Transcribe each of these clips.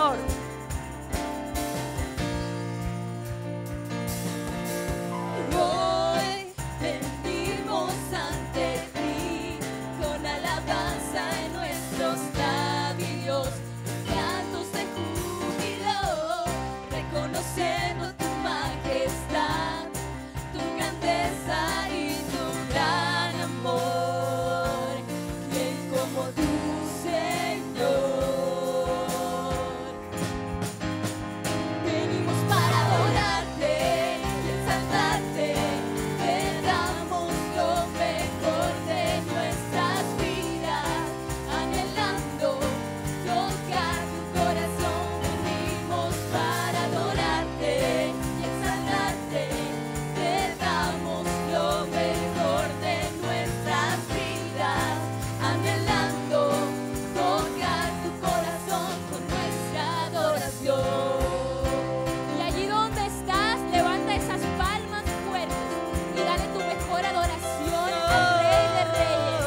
Señor. Hoy venimos ante ti con alabanza en nuestros labios, cantos de júbilo, reconociendo tu majestad, tu grandeza y tu gran amor. ¿Quién como tú, Señor? Venimos para adorarte y exaltarte, te damos lo mejor de nuestras vidas, anhelando tocar tu corazón. Venimos para adorarte y exaltarte, te damos lo mejor de nuestras vidas, anhelando tocar tu corazón con nuestra adoración. Y allí donde estás, levanta esas palmas fuertes y dale tu mejor adoración al Rey de Reyes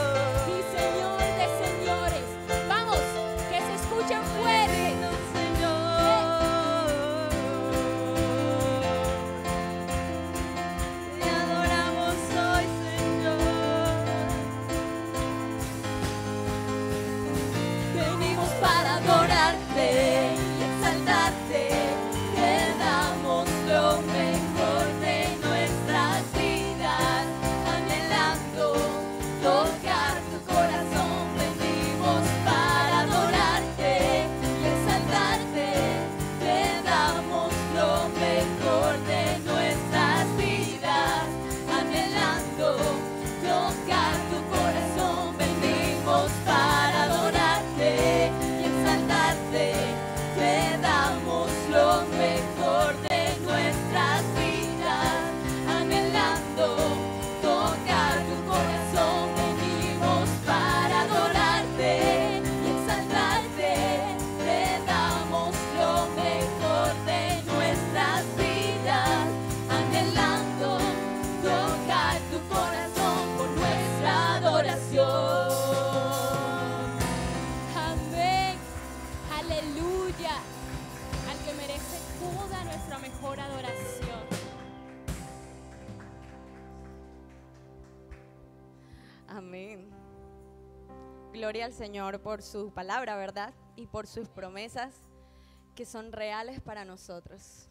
y Señor de Señores. Vamos, que se escuchen fuerte, Te adoramos hoy, Señor. venimos para adorarte y exaltarte, te damos lo mejor de nuestras vidas, anhelando tocar tu corazón. Venimos para adorarte y exaltarte, te damos lo mejor de nuestras vidas, anhelando tocar tu corazón. Venimos para adorarte y exaltarte, te damos lo mejor de nuestras vidas, anhelando tocar tu corazón. Venimos para adorarte y exaltarte, te damos lo mejor de nuestras vidas, anhelando tocar tu corazón con nuestra adoración. Amén. Aleluya. Al que merece toda nuestra mejor adoración. Amén. Gloria al Señor por su palabra, ¿verdad? Y por sus promesas que son reales para nosotros.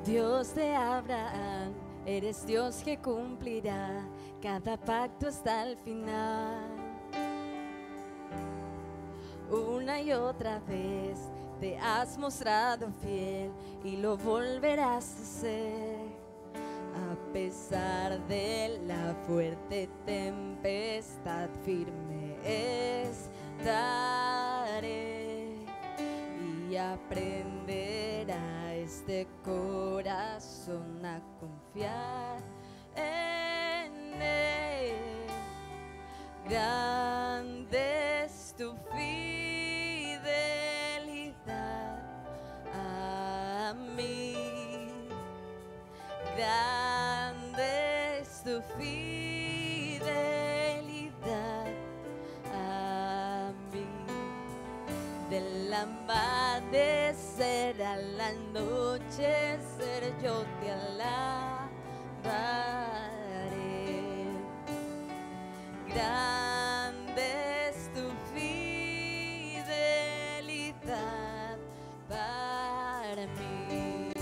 Dios de Abraham, eres Dios que cumplirá cada pacto hasta el final. Una y otra vez te has mostrado fiel y lo volverás a hacer. A pesar de la fuerte tempestad, firme estaré y aprenderá este corazón a confiar en Él. Grande es tu fidelidad a mí. Grande es tu fidelidad a mí. Del amanecer al anochecer yo te alabaré. Grande es tu fidelidad para mí.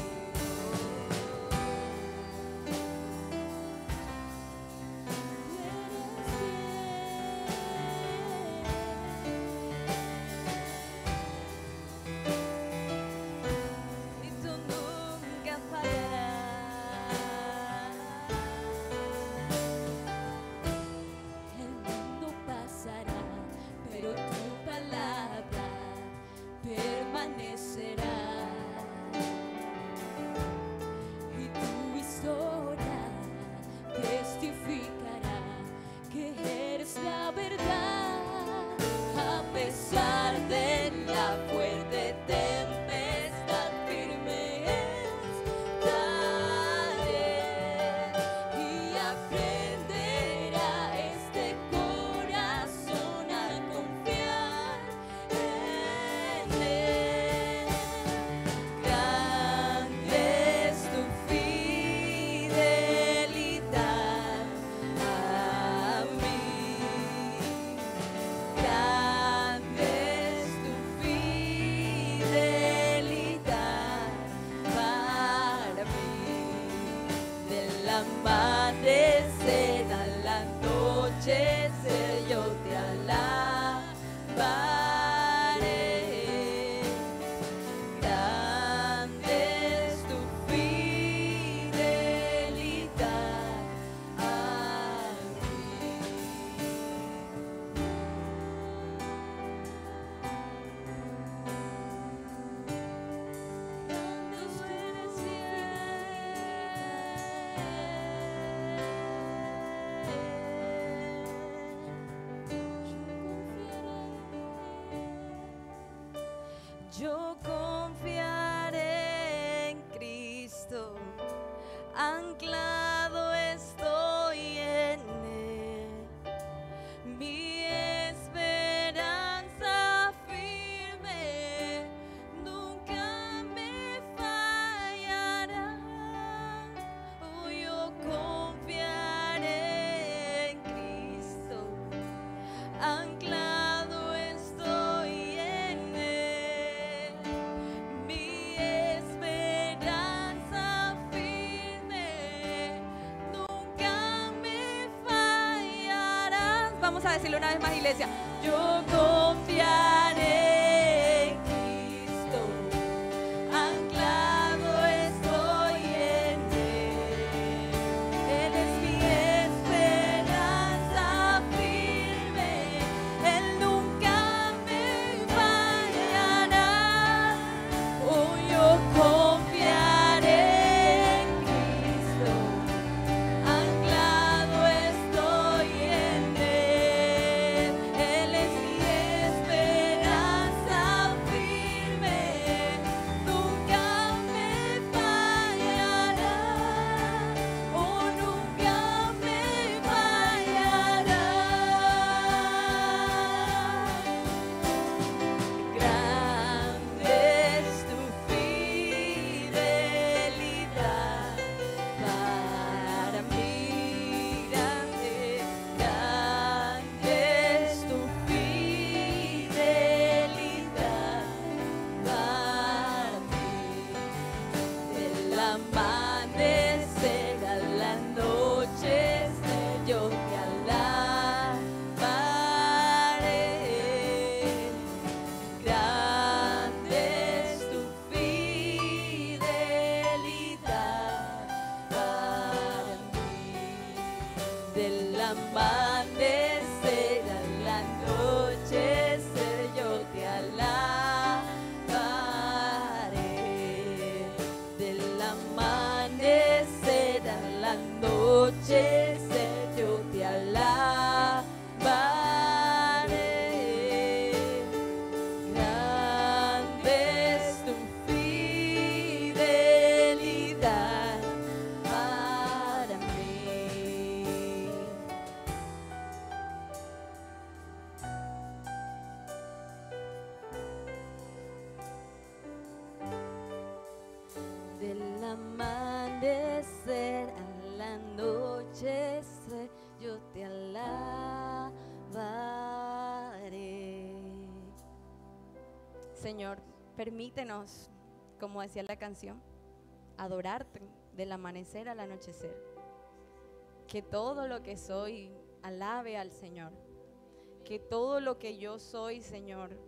Y tú nunca fallarás. En amanecer al anochecer yo te alabaré. Grande es tu fidelidad a mí. Yo confiaré en Cristo, anclado estoy en Él. Mi esperanza firme nunca me fallará. Oh, yo confiaré en Cristo, anclado estoy en Él. Mi esperanza firme nunca me fallará. Vamos a decirlo una vez más, iglesia. Yo confiaré en Cristo, anclado estoy en Él. Él es mi esperanza firme, Él nunca me fallará. Oh, yo confiaré en Cristo, anclado estoy en Él. Él es mi esperanza firme, nunca me fallará. Oh, nunca me fallará. Grande es tu fidelidad para mí. Grande es tu fidelidad para mí. Del amanecer al anochecer yo te alabaré. Grande es tu fidelidad para mí. Del amanecer al anochecer yo te alabaré. Del amanecer al anochecer yo te alabaré. Grande es tu fidelidad para mí. Del amanecer al anochecer yo te alabaré. Señor, permítenos, como decía la canción, adorarte del amanecer al anochecer. Que todo lo que soy alabe al Señor. Que todo lo que yo soy, Señor,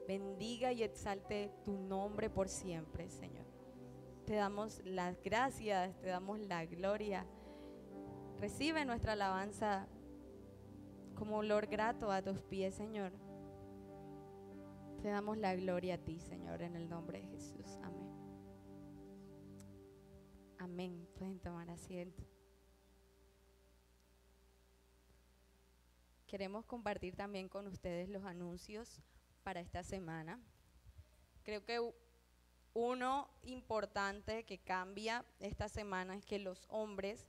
bendiga y exalte tu nombre por siempre, Señor. Te damos las gracias, te damos la gloria. Recibe nuestra alabanza como olor grato a tus pies, Señor. Te damos la gloria a ti, Señor, en el nombre de Jesús. Amén. Amén. Pueden tomar asiento. Queremos compartir también con ustedes los anuncios para esta semana. Creo que uno importante que cambia esta semana es que los hombres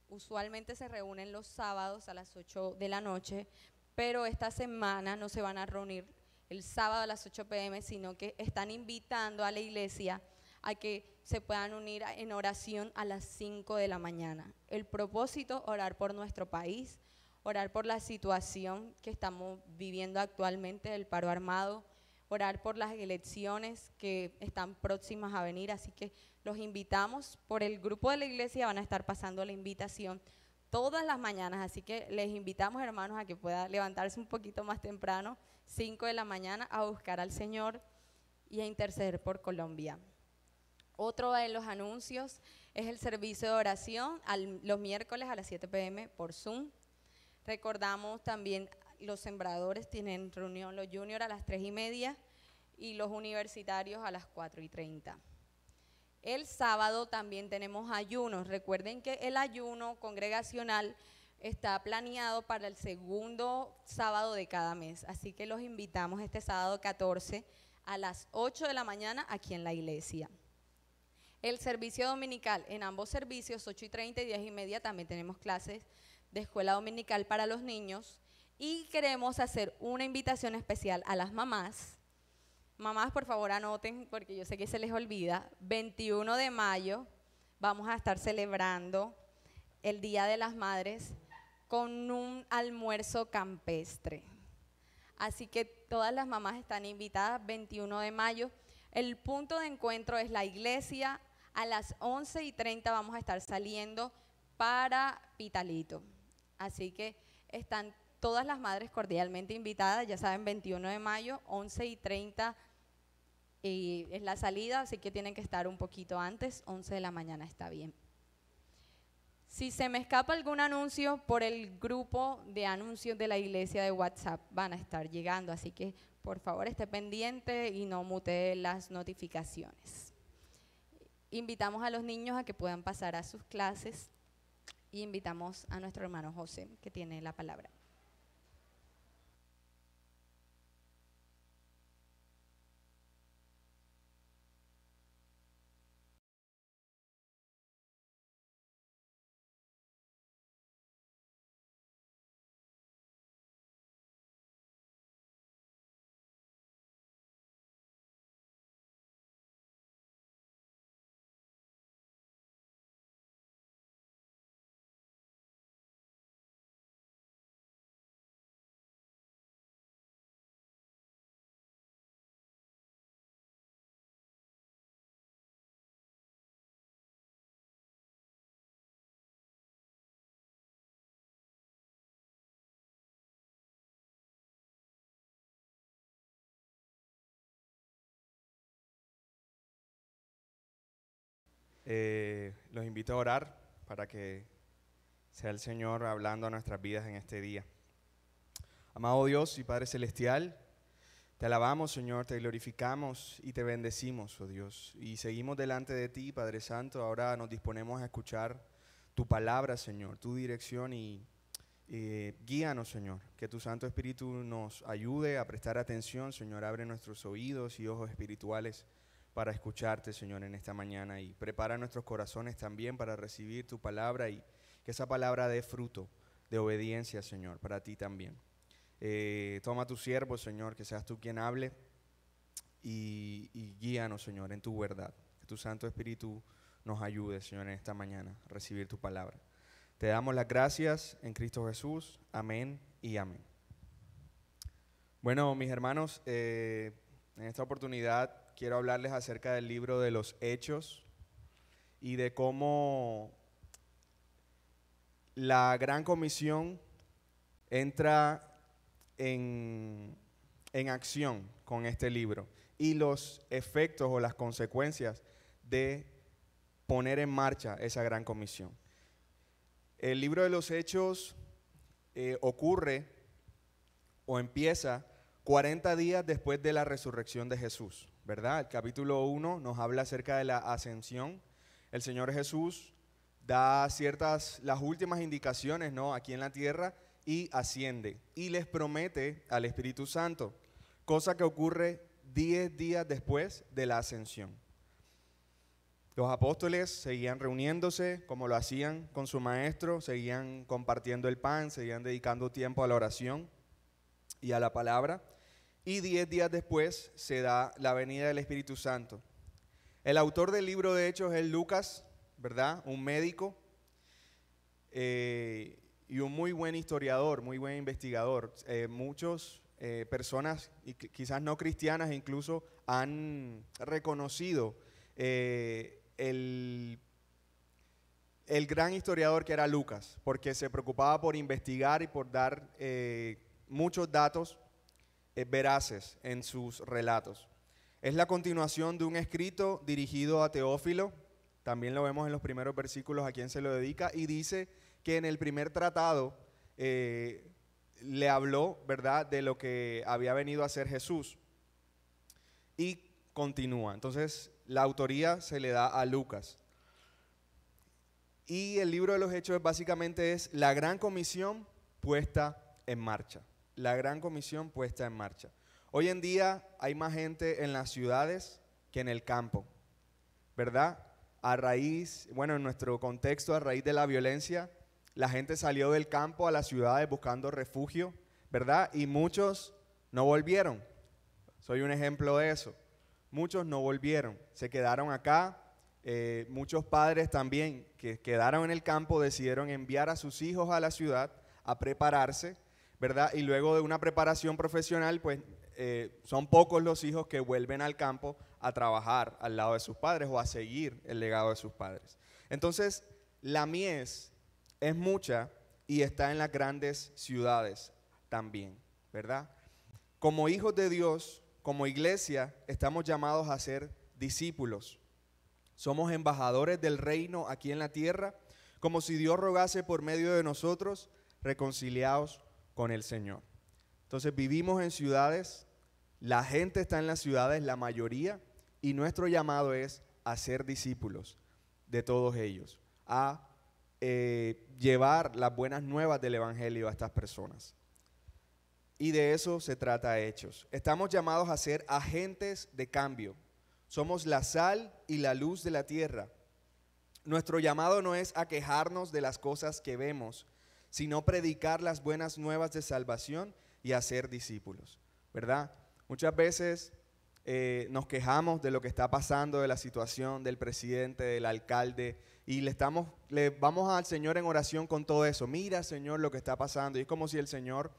usualmente se reúnen los sábados a las 8 de la noche, pero esta semana no se van a reunir el sábado a las 8 p.m., sino que están invitando a la iglesia a que se puedan unir en oración a las 5 de la mañana. El propósito, orar por nuestro país, orar por la situación que estamos viviendo actualmente, el paro armado, orar por las elecciones que están próximas a venir, así que los invitamos. Por el grupo de la iglesia van a estar pasando la invitación todas las mañanas, así que les invitamos, hermanos, a que puedan levantarse un poquito más temprano, 5 de la mañana, a buscar al Señor y a interceder por Colombia. Otro de los anuncios es el servicio de oración los miércoles a las 7 p.m. por Zoom. Recordamos también los sembradores tienen reunión, los juniors a las 3:30 y los universitarios a las 4:30. El sábado también tenemos ayunos. Recuerden que el ayuno congregacional está planeado para el segundo sábado de cada mes, así que los invitamos este sábado 14 a las 8 de la mañana aquí en la iglesia. El servicio dominical, en ambos servicios, 8:30 y 10:30, también tenemos clases de escuela dominical para los niños y queremos hacer una invitación especial a las mamás. Mamás, por favor anoten porque yo sé que se les olvida. 21 de mayo vamos a estar celebrando el Día de las Madres con un almuerzo campestre. Así que todas las mamás están invitadas, 21 de mayo. El punto de encuentro es la iglesia. A las 11:30 vamos a estar saliendo para Pitalito. Así que están todas las madres cordialmente invitadas, ya saben, 21 de mayo, 11:30 es la salida, así que tienen que estar un poquito antes, 11 de la mañana está bien. Si se me escapa algún anuncio, por el grupo de anuncios de la iglesia de WhatsApp van a estar llegando, así que por favor esté pendiente y no mutee las notificaciones. Invitamos a los niños a que puedan pasar a sus clases y invitamos a nuestro hermano José, que tiene la palabra. Los invito a orar para que sea el Señor hablando a nuestras vidas en este día. Amado Dios y Padre Celestial, te alabamos, Señor, te glorificamos y te bendecimos, oh Dios. Y seguimos delante de ti, Padre Santo. Ahora nos disponemos a escuchar tu palabra, Señor, tu dirección y guíanos, Señor. Que tu Santo Espíritu nos ayude a prestar atención, Señor. Abre nuestros oídos y ojos espirituales para escucharte, Señor, en esta mañana, y prepara nuestros corazones también para recibir tu palabra y que esa palabra dé fruto de obediencia, Señor, para ti también. Toma tu siervo, Señor, que seas tú quien hable y guíanos, Señor, en tu verdad. Que tu Santo Espíritu nos ayude, Señor, en esta mañana a recibir tu palabra. Te damos las gracias en Cristo Jesús. Amén y amén. Bueno, mis hermanos, en esta oportunidad quiero hablarles acerca del libro de los Hechos y de cómo la Gran Comisión entra en acción con este libro y los efectos o las consecuencias de poner en marcha esa Gran Comisión. El libro de los Hechos ocurre o empieza 40 días después de la resurrección de Jesús, ¿verdad? El capítulo 1 nos habla acerca de la ascensión. El Señor Jesús da las últimas indicaciones, ¿no?, aquí en la tierra, y asciende y les promete al Espíritu Santo, cosa que ocurre 10 días después de la ascensión. Los apóstoles seguían reuniéndose como lo hacían con su maestro, seguían compartiendo el pan, seguían dedicando tiempo a la oración y a la palabra, y 10 días después se da la venida del Espíritu Santo. El autor del libro de Hechos es Lucas, ¿verdad? Un médico y un muy buen historiador, muy buen investigador. Muchos personas y quizás no cristianas incluso han reconocido el gran historiador que era Lucas, porque se preocupaba por investigar y por dar muchos datos veraces en sus relatos. Es la continuación de un escrito dirigido a Teófilo, también lo vemos en los primeros versículos a quien se lo dedica, y dice que en el primer tratado le habló, ¿verdad?, de lo que había venido a hacer Jesús. Y continúa. Entonces, la autoría se le da a Lucas. Y el libro de los Hechos básicamente es la gran comisión puesta en marcha. La gran comisión puesta en marcha. Hoy en día hay más gente en las ciudades que en el campo, ¿verdad? A raíz, bueno, en nuestro contexto, a raíz de la violencia, la gente salió del campo a las ciudades buscando refugio, ¿verdad? Y muchos no volvieron. Soy un ejemplo de eso. Muchos no volvieron, se quedaron acá. Muchos padres también que quedaron en el campo decidieron enviar a sus hijos a la ciudad a prepararse, ¿verdad? Y luego de una preparación profesional, pues son pocos los hijos que vuelven al campo a trabajar al lado de sus padres o a seguir el legado de sus padres. Entonces, la mies es mucha y está en las grandes ciudades también, ¿verdad? Como hijos de Dios, como iglesia, estamos llamados a ser discípulos. Somos embajadores del reino aquí en la tierra, como si Dios rogase por medio de nosotros, reconciliados con el Señor. Entonces vivimos en ciudades, la gente está en las ciudades, la mayoría, y nuestro llamado es a ser discípulos de todos ellos, a llevar las buenas nuevas del evangelio a estas personas. Y de eso se trata Hechos. Estamos llamados a ser agentes de cambio. Somos la sal y la luz de la tierra. Nuestro llamado no es a quejarnos de las cosas que vemos, sino predicar las buenas nuevas de salvación y hacer discípulos, ¿verdad? Muchas veces nos quejamos de lo que está pasando, de la situación del presidente, del alcalde, y le vamos al Señor en oración con todo eso. Mira, Señor, lo que está pasando. Y es como si el Señor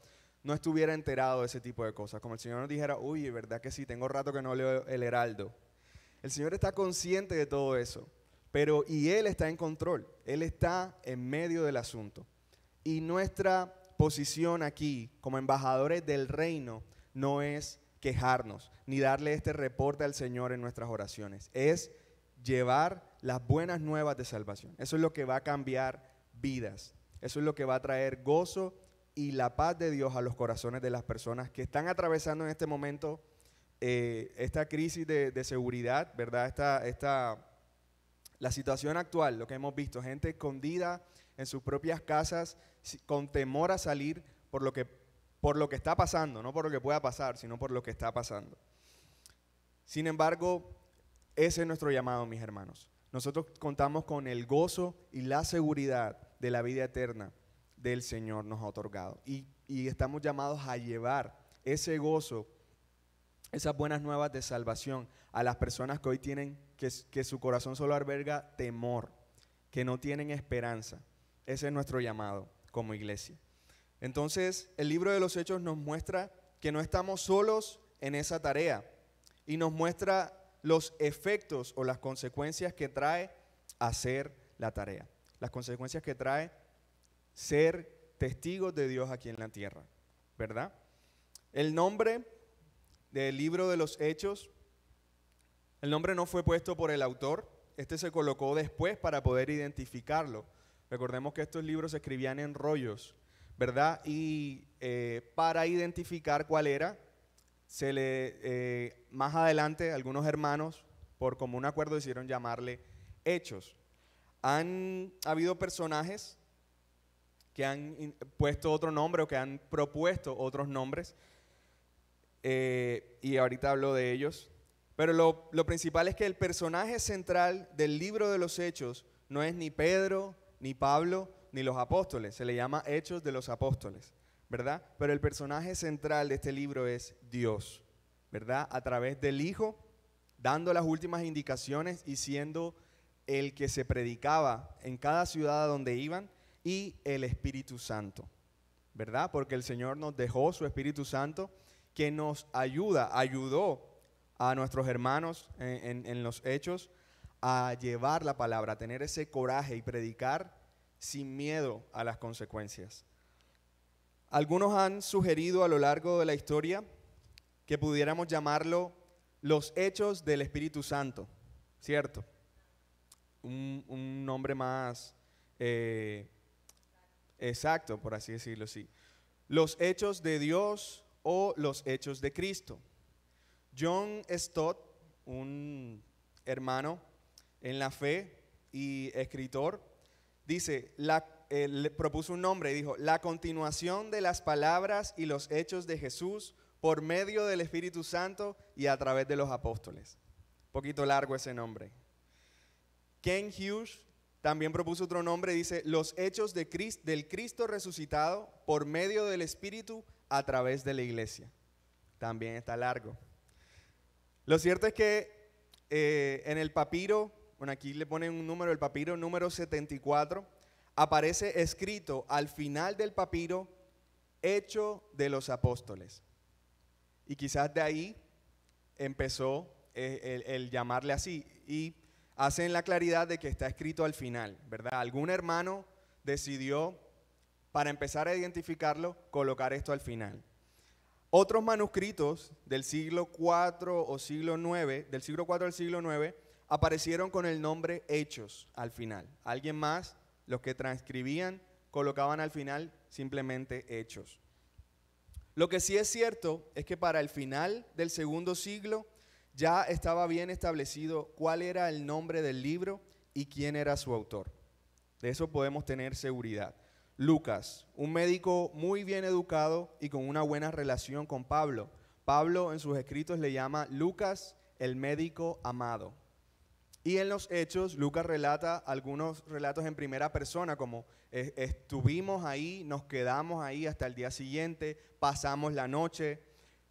no estuviera enterado de ese tipo de cosas. Como el Señor nos dijera, uy, ¿verdad que sí? Tengo rato que no leo el Heraldo. El Señor está consciente de todo eso, y Él está en control. Él está en medio del asunto. Y nuestra posición aquí, como embajadores del reino, no es quejarnos, ni darle este reporte al Señor en nuestras oraciones. Es llevar las buenas nuevas de salvación. Eso es lo que va a cambiar vidas. Eso es lo que va a traer gozo y la paz de Dios a los corazones de las personas que están atravesando en este momento esta crisis de seguridad, ¿verdad? La situación actual, lo que hemos visto, gente escondida en sus propias casas con temor a salir por lo que está pasando, no por lo que pueda pasar, sino por lo que está pasando. Sin embargo, ese es nuestro llamado, mis hermanos. Nosotros contamos con el gozo y la seguridad de la vida eterna del Señor nos ha otorgado. Y estamos llamados a llevar ese gozo, esas buenas nuevas de salvación a las personas que hoy tienen, que su corazón solo alberga temor, que no tienen esperanza. Ese es nuestro llamado como iglesia. Entonces, el libro de los Hechos nos muestra que no estamos solos en esa tarea y nos muestra los efectos o las consecuencias que trae hacer la tarea. Las consecuencias que trae ser testigos de Dios aquí en la tierra, ¿verdad? El nombre del libro de los Hechos, el nombre no fue puesto por el autor, este se colocó después para poder identificarlo. Recordemos que estos libros se escribían en rollos, ¿verdad? Y para identificar cuál era, más adelante algunos hermanos, por común acuerdo, decidieron llamarle Hechos. Han habido personajes que han puesto otro nombre o que han propuesto otros nombres, y ahorita hablo de ellos. Pero lo principal es que el personaje central del libro de los Hechos no es ni Pedro, ni Pablo, ni los apóstoles. Se le llama Hechos de los Apóstoles, ¿verdad? Pero el personaje central de este libro es Dios, ¿verdad? A través del Hijo, dando las últimas indicaciones y siendo el que se predicaba en cada ciudad a donde iban, y el Espíritu Santo, ¿verdad? Porque el Señor nos dejó su Espíritu Santo que nos ayudó a nuestros hermanos en los hechos a llevar la palabra, a tener ese coraje y predicar sin miedo a las consecuencias. Algunos han sugerido a lo largo de la historia que pudiéramos llamarlo los hechos del Espíritu Santo, ¿cierto? Un nombre más exacto, por así decirlo, sí. Los hechos de Dios o los hechos de Cristo. John Stott, un hermano en la fe y escritor, dice, él propuso un nombre y dijo, la continuación de las palabras y los hechos de Jesús por medio del Espíritu Santo y a través de los apóstoles. Un poquito largo ese nombre. Ken Hughes también propuso otro nombre, dice, los hechos del Cristo resucitado por medio del Espíritu a través de la iglesia. También está largo. Lo cierto es que en el papiro, bueno, aquí le ponen un número, el papiro número 74, aparece escrito al final del papiro, Hecho de los Apóstoles. Y quizás de ahí empezó el llamarle así. Y hacen la claridad de que está escrito al final, ¿verdad? Algún hermano decidió, para empezar a identificarlo, colocar esto al final. Otros manuscritos del siglo IV o siglo IX, del siglo IV al siglo IX, aparecieron con el nombre Hechos al final. Alguien más, los que transcribían, colocaban al final simplemente Hechos. Lo que sí es cierto es que para el final del segundo siglo ya estaba bien establecido cuál era el nombre del libro y quién era su autor. De eso podemos tener seguridad. Lucas, un médico muy bien educado y con una buena relación con Pablo. Pablo en sus escritos le llama Lucas el médico amado. Y en los Hechos, Lucas relata algunos relatos en primera persona, como estuvimos ahí, nos quedamos ahí hasta el día siguiente, pasamos la noche,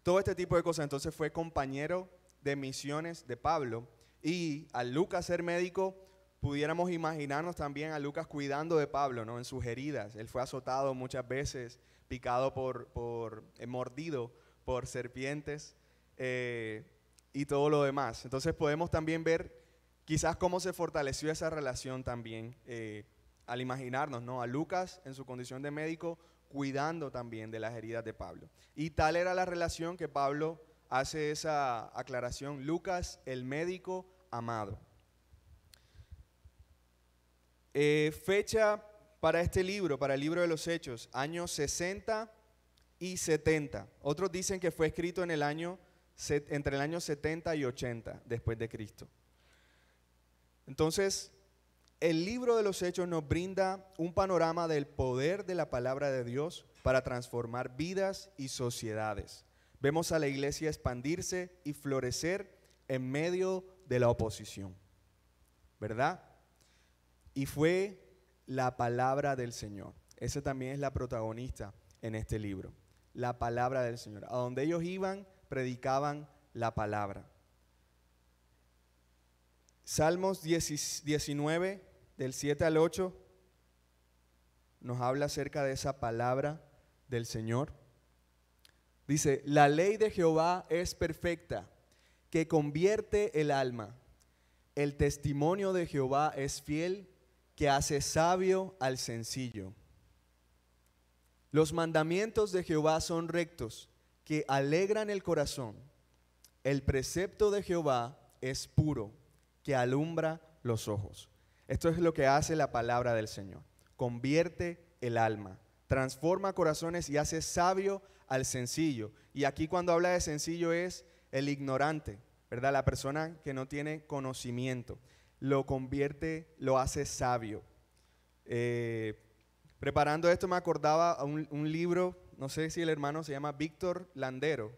todo este tipo de cosas. Entonces fue compañero de misiones de Pablo. Y al Lucas ser médico, pudiéramos imaginarnos también a Lucas cuidando de Pablo, ¿no? En sus heridas. Él fue azotado muchas veces, picado mordido por serpientes y todo lo demás. Entonces podemos también ver quizás cómo se fortaleció esa relación también al imaginarnos, ¿no? A Lucas en su condición de médico cuidando también de las heridas de Pablo. Y tal era la relación que Pablo hace esa aclaración, Lucas el médico amado. Fecha para este libro, para el libro de los Hechos, años 60 y 70. Otros dicen que fue escrito entre el año 70 y 80 después de Cristo. Entonces, el libro de los Hechos nos brinda un panorama del poder de la palabra de Dios para transformar vidas y sociedades. Vemos a la iglesia expandirse y florecer en medio de la oposición, ¿verdad? Y fue la palabra del Señor. Esa también es la protagonista en este libro. La palabra del Señor. A donde ellos iban, predicaban la palabra. Salmos 19, del 7 al 8, nos habla acerca de esa palabra del Señor. Dice, la ley de Jehová es perfecta, que convierte el alma. El testimonio de Jehová es fiel, que hace sabio al sencillo. Los mandamientos de Jehová son rectos, que alegran el corazón. El precepto de Jehová es puro, que alumbra los ojos. Esto es lo que hace la palabra del Señor. Convierte el alma, transforma corazones y hace sabio al sencillo. Y aquí cuando habla de sencillo es el ignorante, ¿verdad? La persona que no tiene conocimiento. Lo convierte, lo hace sabio. Preparando esto me acordaba a un libro, no sé si el hermano se llama Víctor Landero,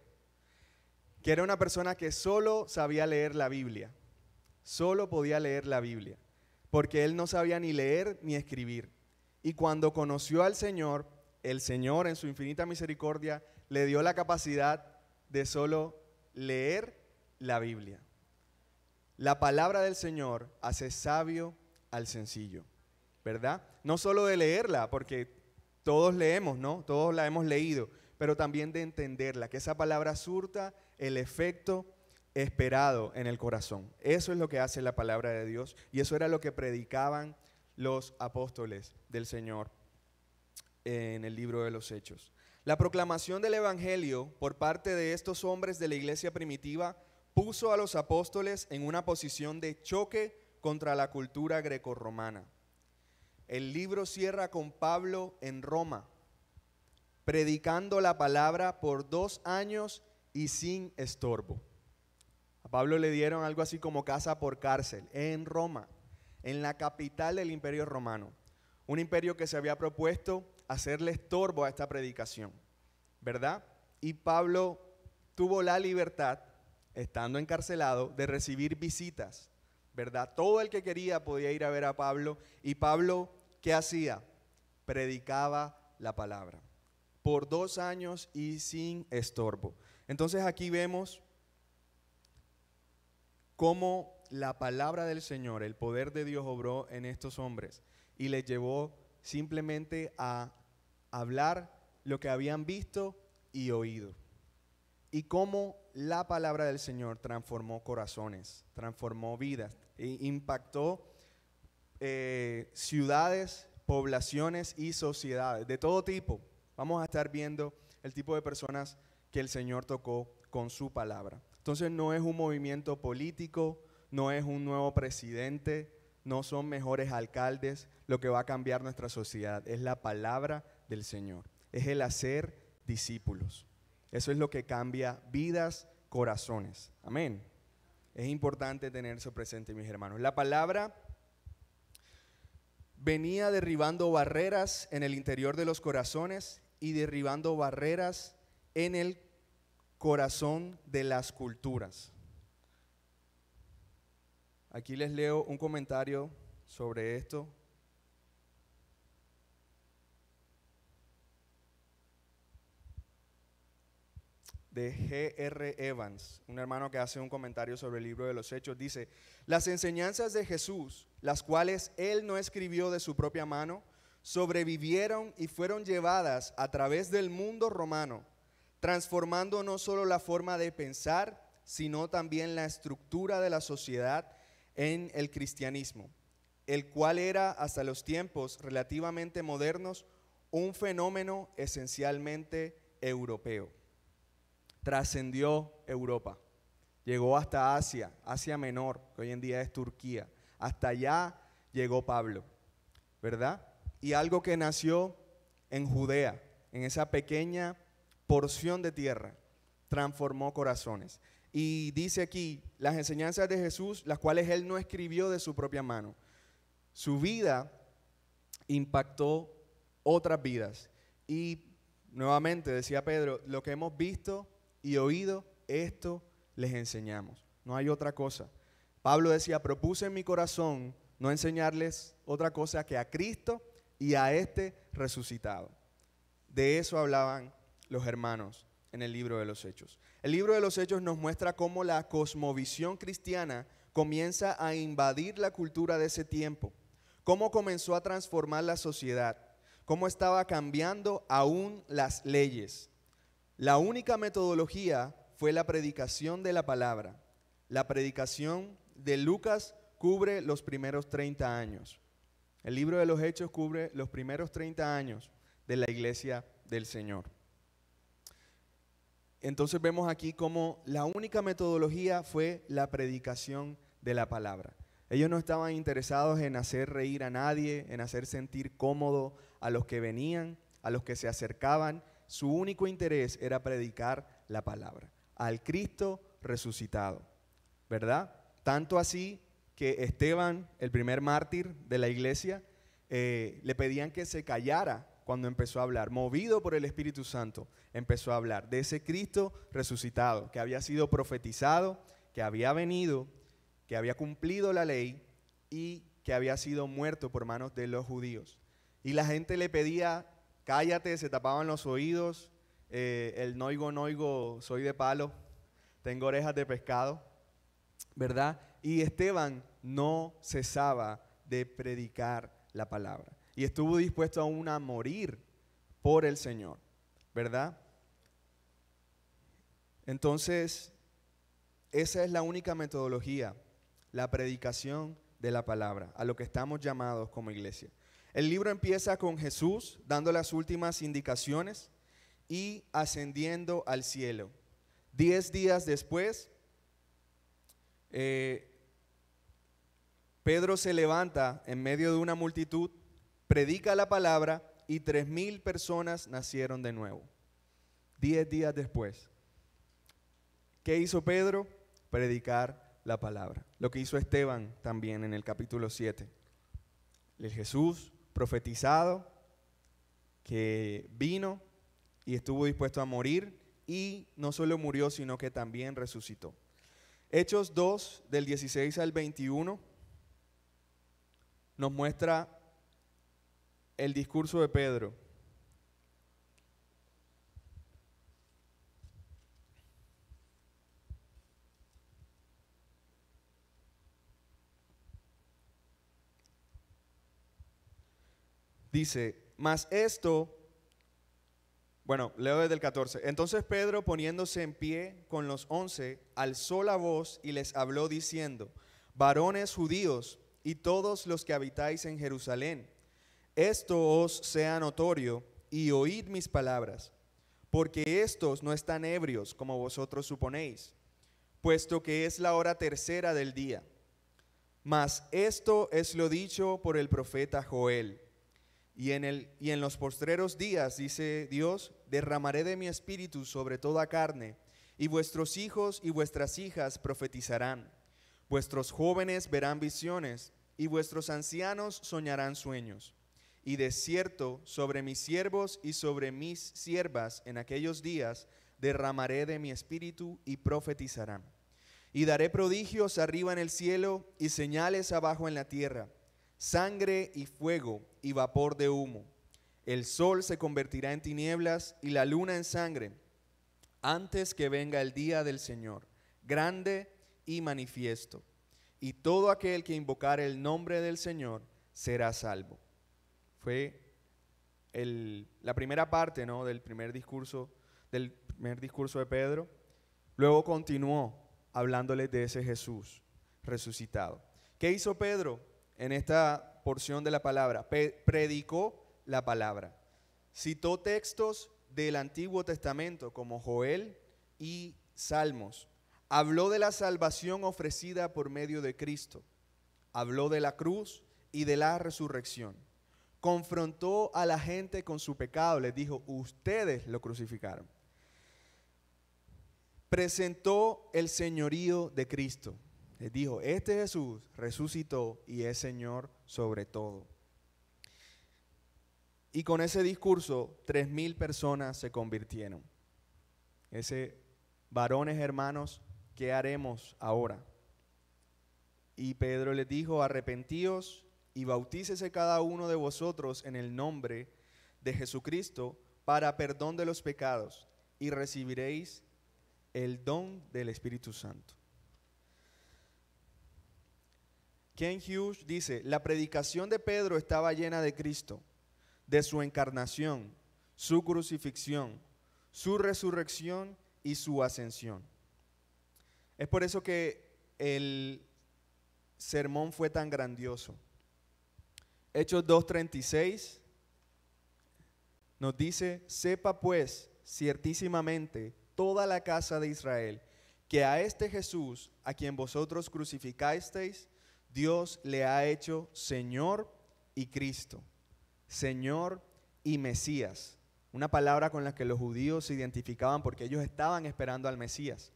que era una persona que solo sabía leer la Biblia. Solo podía leer la Biblia, porque él no sabía ni leer ni escribir. Y cuando conoció al Señor, el Señor en su infinita misericordia le dio la capacidad de solo leer la Biblia. La palabra del Señor hace sabio al sencillo, ¿verdad? No solo de leerla, porque todos leemos, ¿no? Todos la hemos leído, pero también de entenderla, que esa palabra surta el efecto esperado en el corazón. Eso es lo que hace la palabra de Dios y eso era lo que predicaban los apóstoles del Señor en el libro de los Hechos. La proclamación del evangelio por parte de estos hombres de la iglesia primitiva puso a los apóstoles en una posición de choque contra la cultura grecorromana. El libro cierra con Pablo en Roma, predicando la palabra por 2 años y sin estorbo. A Pablo le dieron algo así como casa por cárcel en Roma, en la capital del imperio romano. Un imperio que se había propuesto hacerle estorbo a esta predicación, ¿verdad? Y Pablo tuvo la libertad, estando encarcelado, de recibir visitas, ¿verdad? Todo el que quería podía ir a ver a Pablo. Y Pablo, ¿qué hacía? Predicaba la palabra por 2 años y sin estorbo. Entonces aquí vemos cómo la palabra del Señor, el poder de Dios obró en estos hombres y les llevó simplemente a hablar lo que habían visto y oído. Y cómo la palabra del Señor transformó corazones, transformó vidas, e impactó ciudades, poblaciones y sociedades de todo tipo. Vamos a estar viendo el tipo de personas que el Señor tocó con su palabra. Entonces no es un movimiento político, no es un nuevo presidente, no son mejores alcaldes lo que va a cambiar nuestra sociedad. Es la palabra del Señor, es el hacer discípulos. Eso es lo que cambia vidas, corazones. Amén. Es importante tener eso presente, mis hermanos. La palabra venía derribando barreras en el interior de los corazones y derribando barreras en el corazón de las culturas. Aquí les leo un comentario sobre esto. De G.R. Evans, un hermano que hace un comentario sobre el libro de los Hechos. Dice: las enseñanzas de Jesús, las cuales él no escribió de su propia mano, sobrevivieron y fueron llevadas a través del mundo romano, transformando no solo la forma de pensar, sino también la estructura de la sociedad en el cristianismo, el cual era hasta los tiempos relativamente modernos un fenómeno esencialmente europeo. Trascendió Europa, llegó hasta Asia, Asia Menor, que hoy en día es Turquía. Hasta allá llegó Pablo, ¿verdad? Y algo que nació en Judea, en esa pequeña porción de tierra, transformó corazones. Y dice aquí, las enseñanzas de Jesús, las cuales él no escribió de su propia mano. Su vida impactó otras vidas. Y nuevamente, decía Pedro, lo que hemos visto y oído, esto les enseñamos. No hay otra cosa. Pablo decía, propuse en mi corazón no enseñarles otra cosa que a Cristo y a este resucitado. De eso hablaban los hermanos en el libro de los Hechos. El libro de los Hechos nos muestra cómo la cosmovisión cristiana comienza a invadir la cultura de ese tiempo, cómo comenzó a transformar la sociedad, cómo estaba cambiando aún las leyes. La única metodología fue la predicación de la palabra. La predicación de Lucas cubre los primeros 30 años. El libro de los Hechos cubre los primeros 30 años de la iglesia del Señor. Entonces vemos aquí cómo la única metodología fue la predicación de la palabra. Ellos no estaban interesados en hacer reír a nadie, en hacer sentir cómodo a los que venían, a los que se acercaban. Su único interés era predicar la palabra, al Cristo resucitado, ¿verdad? Tanto así que Esteban, el primer mártir de la iglesia, le pedían que se callara cuando empezó a hablar. Movido por el Espíritu Santo, empezó a hablar de ese Cristo resucitado, que había sido profetizado, que había venido, que había cumplido la ley y que había sido muerto por manos de los judíos. Y la gente le pedía, cállate, se tapaban los oídos, el noigo, soy de palo, tengo orejas de pescado, ¿verdad? Y Esteban no cesaba de predicar la palabra y estuvo dispuesto aún a morir por el Señor, ¿verdad? Entonces, esa es la única metodología, la predicación de la palabra, a lo que estamos llamados como iglesia. El libro empieza con Jesús dando las últimas indicaciones y ascendiendo al cielo. 10 días después, Pedro se levanta en medio de una multitud, predica la palabra y 3,000 personas nacieron de nuevo. 10 días después. ¿Qué hizo Pedro? Predicar la palabra. Lo que hizo Esteban también en el capítulo 7. El Jesús profetizado que vino y estuvo dispuesto a morir, y no solo murió, sino que también resucitó. Hechos 2, del 16 al 21, nos muestra el discurso de Pedro. Dice, mas esto, bueno, leo desde el 14. Entonces Pedro, poniéndose en pie con los 11, alzó la voz y les habló diciendo, varones judíos y todos los que habitáis en Jerusalén, esto os sea notorio y oíd mis palabras, porque estos no están ebrios como vosotros suponéis, puesto que es la hora tercera del día. Mas esto es lo dicho por el profeta Joel. Y en los postreros días, dice Dios, derramaré de mi espíritu sobre toda carne, y vuestros hijos y vuestras hijas profetizarán. Vuestros jóvenes verán visiones, y vuestros ancianos soñarán sueños. Y de cierto, sobre mis siervos y sobre mis siervas en aquellos días, derramaré de mi espíritu y profetizarán. Y daré prodigios arriba en el cielo y señales abajo en la tierra, sangre y fuego y vapor de humo. El sol se convertirá en tinieblas y la luna en sangre, antes que venga el día del Señor, grande y manifiesto. Y todo aquel que invocare el nombre del Señor será salvo. Fue la primera parte, ¿no?, del primer discurso de Pedro. Luego continuó hablándoles de ese Jesús resucitado. ¿Qué hizo Pedro en esta porción de la palabra? Predicó la palabra. Citó textos del Antiguo Testamento como Joel y Salmos. Habló de la salvación ofrecida por medio de Cristo. Habló de la cruz y de la resurrección. Confrontó a la gente con su pecado. Les dijo, ustedes lo crucificaron. Presentó el señorío de Cristo. Les dijo, este Jesús resucitó y es Señor sobre todo. Y con ese discurso, 3,000 personas se convirtieron. Varones hermanos, ¿qué haremos ahora? Y Pedro les dijo, arrepentíos y bautícese cada uno de vosotros en el nombre de Jesucristo para perdón de los pecados, y recibiréis el don del Espíritu Santo. Ken Hughes dice, la predicación de Pedro estaba llena de Cristo, de su encarnación, su crucifixión, su resurrección y su ascensión. Es por eso que el sermón fue tan grandioso. Hechos 2:36 nos dice, sepa pues ciertísimamente toda la casa de Israel, que a este Jesús, a quien vosotros crucificasteis, Dios le ha hecho Señor y Cristo, Señor y Mesías. Una palabra con la que los judíos se identificaban porque ellos estaban esperando al Mesías.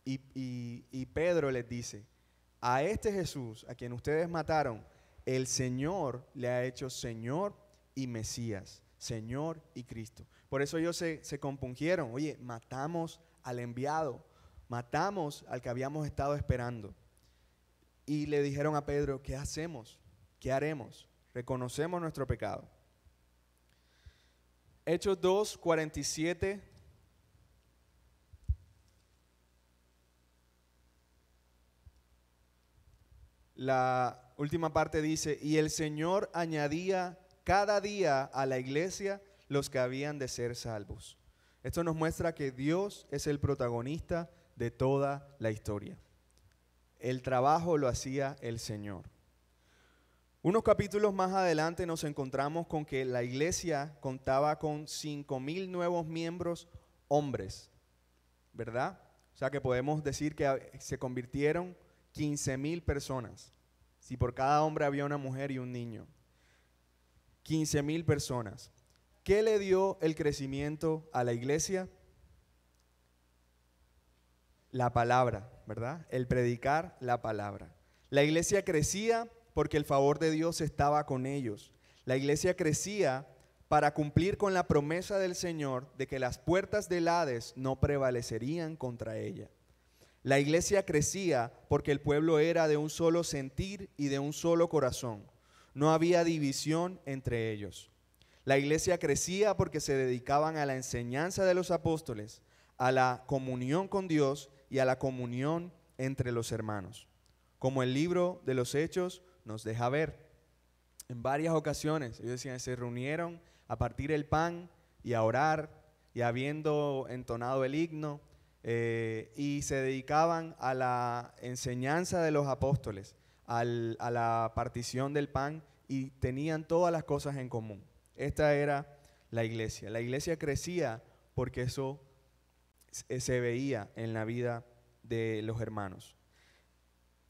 Y Pedro les dice, a este Jesús, a quien ustedes mataron, el Señor le ha hecho Señor y Mesías, Señor y Cristo. Por eso ellos se compungieron. Oye, matamos al enviado, matamos al que habíamos estado esperando. Y le dijeron a Pedro, ¿qué hacemos? ¿Qué haremos? Reconocemos nuestro pecado. Hechos 2:47. La última parte dice, y el Señor añadía cada día a la iglesia los que habían de ser salvos. Esto nos muestra que Dios es el protagonista de toda la historia. El trabajo lo hacía el Señor. Unos capítulos más adelante nos encontramos con que la iglesia contaba con 5,000 nuevos miembros hombres, ¿verdad? O sea que podemos decir que se convirtieron 15,000 personas. Si por cada hombre había una mujer y un niño. 15,000 personas. ¿Qué le dio el crecimiento a la iglesia? La palabra, ¿verdad? El predicar la palabra. La iglesia crecía porque el favor de Dios estaba con ellos. La iglesia crecía para cumplir con la promesa del Señor de que las puertas del Hades no prevalecerían contra ella. La iglesia crecía porque el pueblo era de un solo sentir y de un solo corazón. No había división entre ellos. La iglesia crecía porque se dedicaban a la enseñanza de los apóstoles, a la comunión con Dios y a la comunión entre los hermanos. Como el libro de los Hechos nos deja ver. En varias ocasiones ellos decían, se reunieron a partir el pan y a orar, y habiendo entonado el himno, y se dedicaban a la enseñanza de los apóstoles, a la partición del pan, y tenían todas las cosas en común. Esta era la iglesia. La iglesia crecía porque eso se veía en la vida de los hermanos.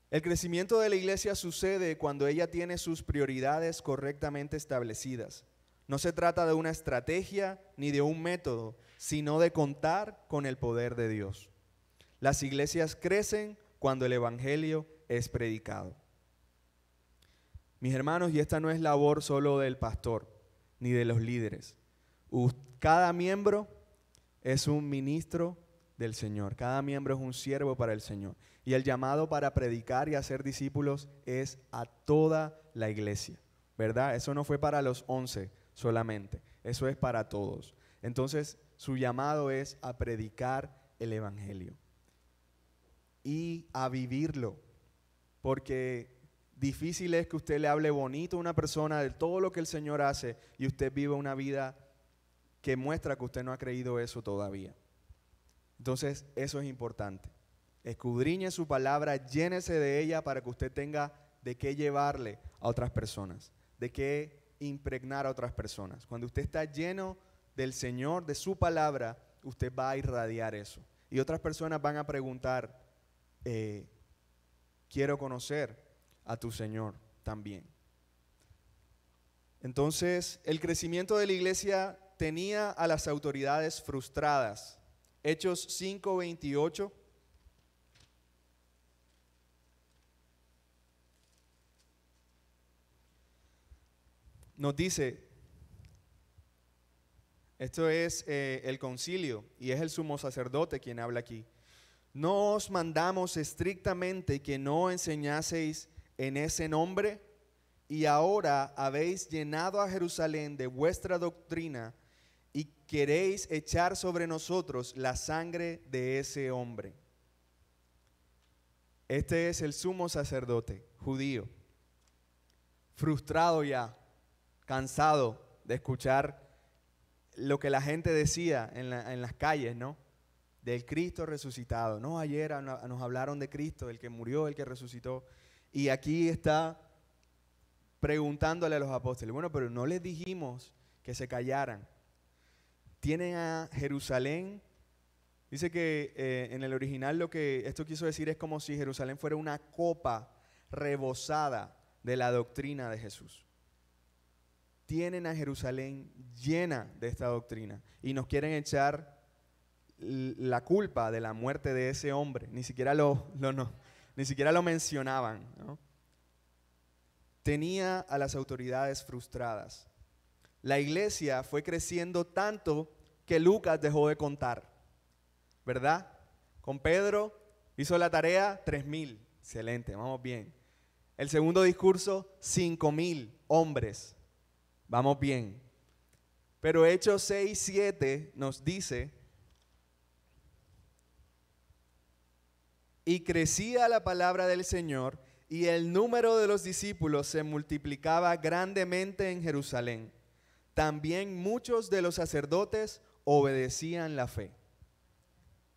El crecimiento de la iglesia sucede cuando ella tiene sus prioridades correctamente establecidas. No se trata de una estrategia ni de un método, sino de contar con el poder de Dios. Las iglesias crecen cuando el evangelio es predicado. Mis hermanos, y esta no es labor solo del pastor ni de los líderes. Cada miembro es un ministro del Señor. Cada miembro es un siervo para el Señor. Y el llamado para predicar y hacer discípulos es a toda la iglesia, ¿verdad? Eso no fue para los 11 solamente, eso es para todos. Entonces, su llamado es a predicar el evangelio y a vivirlo, porque difícil es que usted le hable bonito a una persona de todo lo que el Señor hace y usted viva una vida que muestra que usted no ha creído eso todavía. Entonces, eso es importante. Escudriñe su palabra, llénese de ella para que usted tenga de qué llevarle a otras personas, de qué impregnar a otras personas. Cuando usted está lleno del Señor, de su palabra, usted va a irradiar eso. Y otras personas van a preguntar, quiero conocer a tu Señor también. Entonces, el crecimiento de la iglesia tenía a las autoridades frustradas. Hechos 5:28. Nos dice, esto es el concilio y es el sumo sacerdote quien habla aquí. ¿No os mandamos estrictamente que no enseñaseis en ese nombre? Y ahora habéis llenado a Jerusalén de vuestra doctrina y queréis echar sobre nosotros la sangre de ese hombre. Este es el sumo sacerdote judío, frustrado ya, cansado de escuchar lo que la gente decía en las calles, ¿no? Del Cristo resucitado. No, ayer nos hablaron de Cristo, el que murió, el que resucitó. Y aquí está preguntándole a los apóstoles, bueno, pero no les dijimos que se callaran. Tienen a Jerusalén, dice que en el original lo que esto quiso decir es como si Jerusalén fuera una copa rebosada de la doctrina de Jesús. Tienen a Jerusalén llena de esta doctrina y nos quieren echar la culpa de la muerte de ese hombre. Ni siquiera lo mencionaban, ¿no? Tenía a las autoridades frustradas. La iglesia fue creciendo tanto que Lucas dejó de contar, ¿verdad? Con Pedro hizo la tarea 3,000. Excelente, vamos bien. El segundo discurso, 5,000 hombres. Vamos bien. Pero Hechos 6:7 nos dice, y crecía la palabra del Señor y el número de los discípulos se multiplicaba grandemente en Jerusalén. También muchos de los sacerdotes obedecían la fe.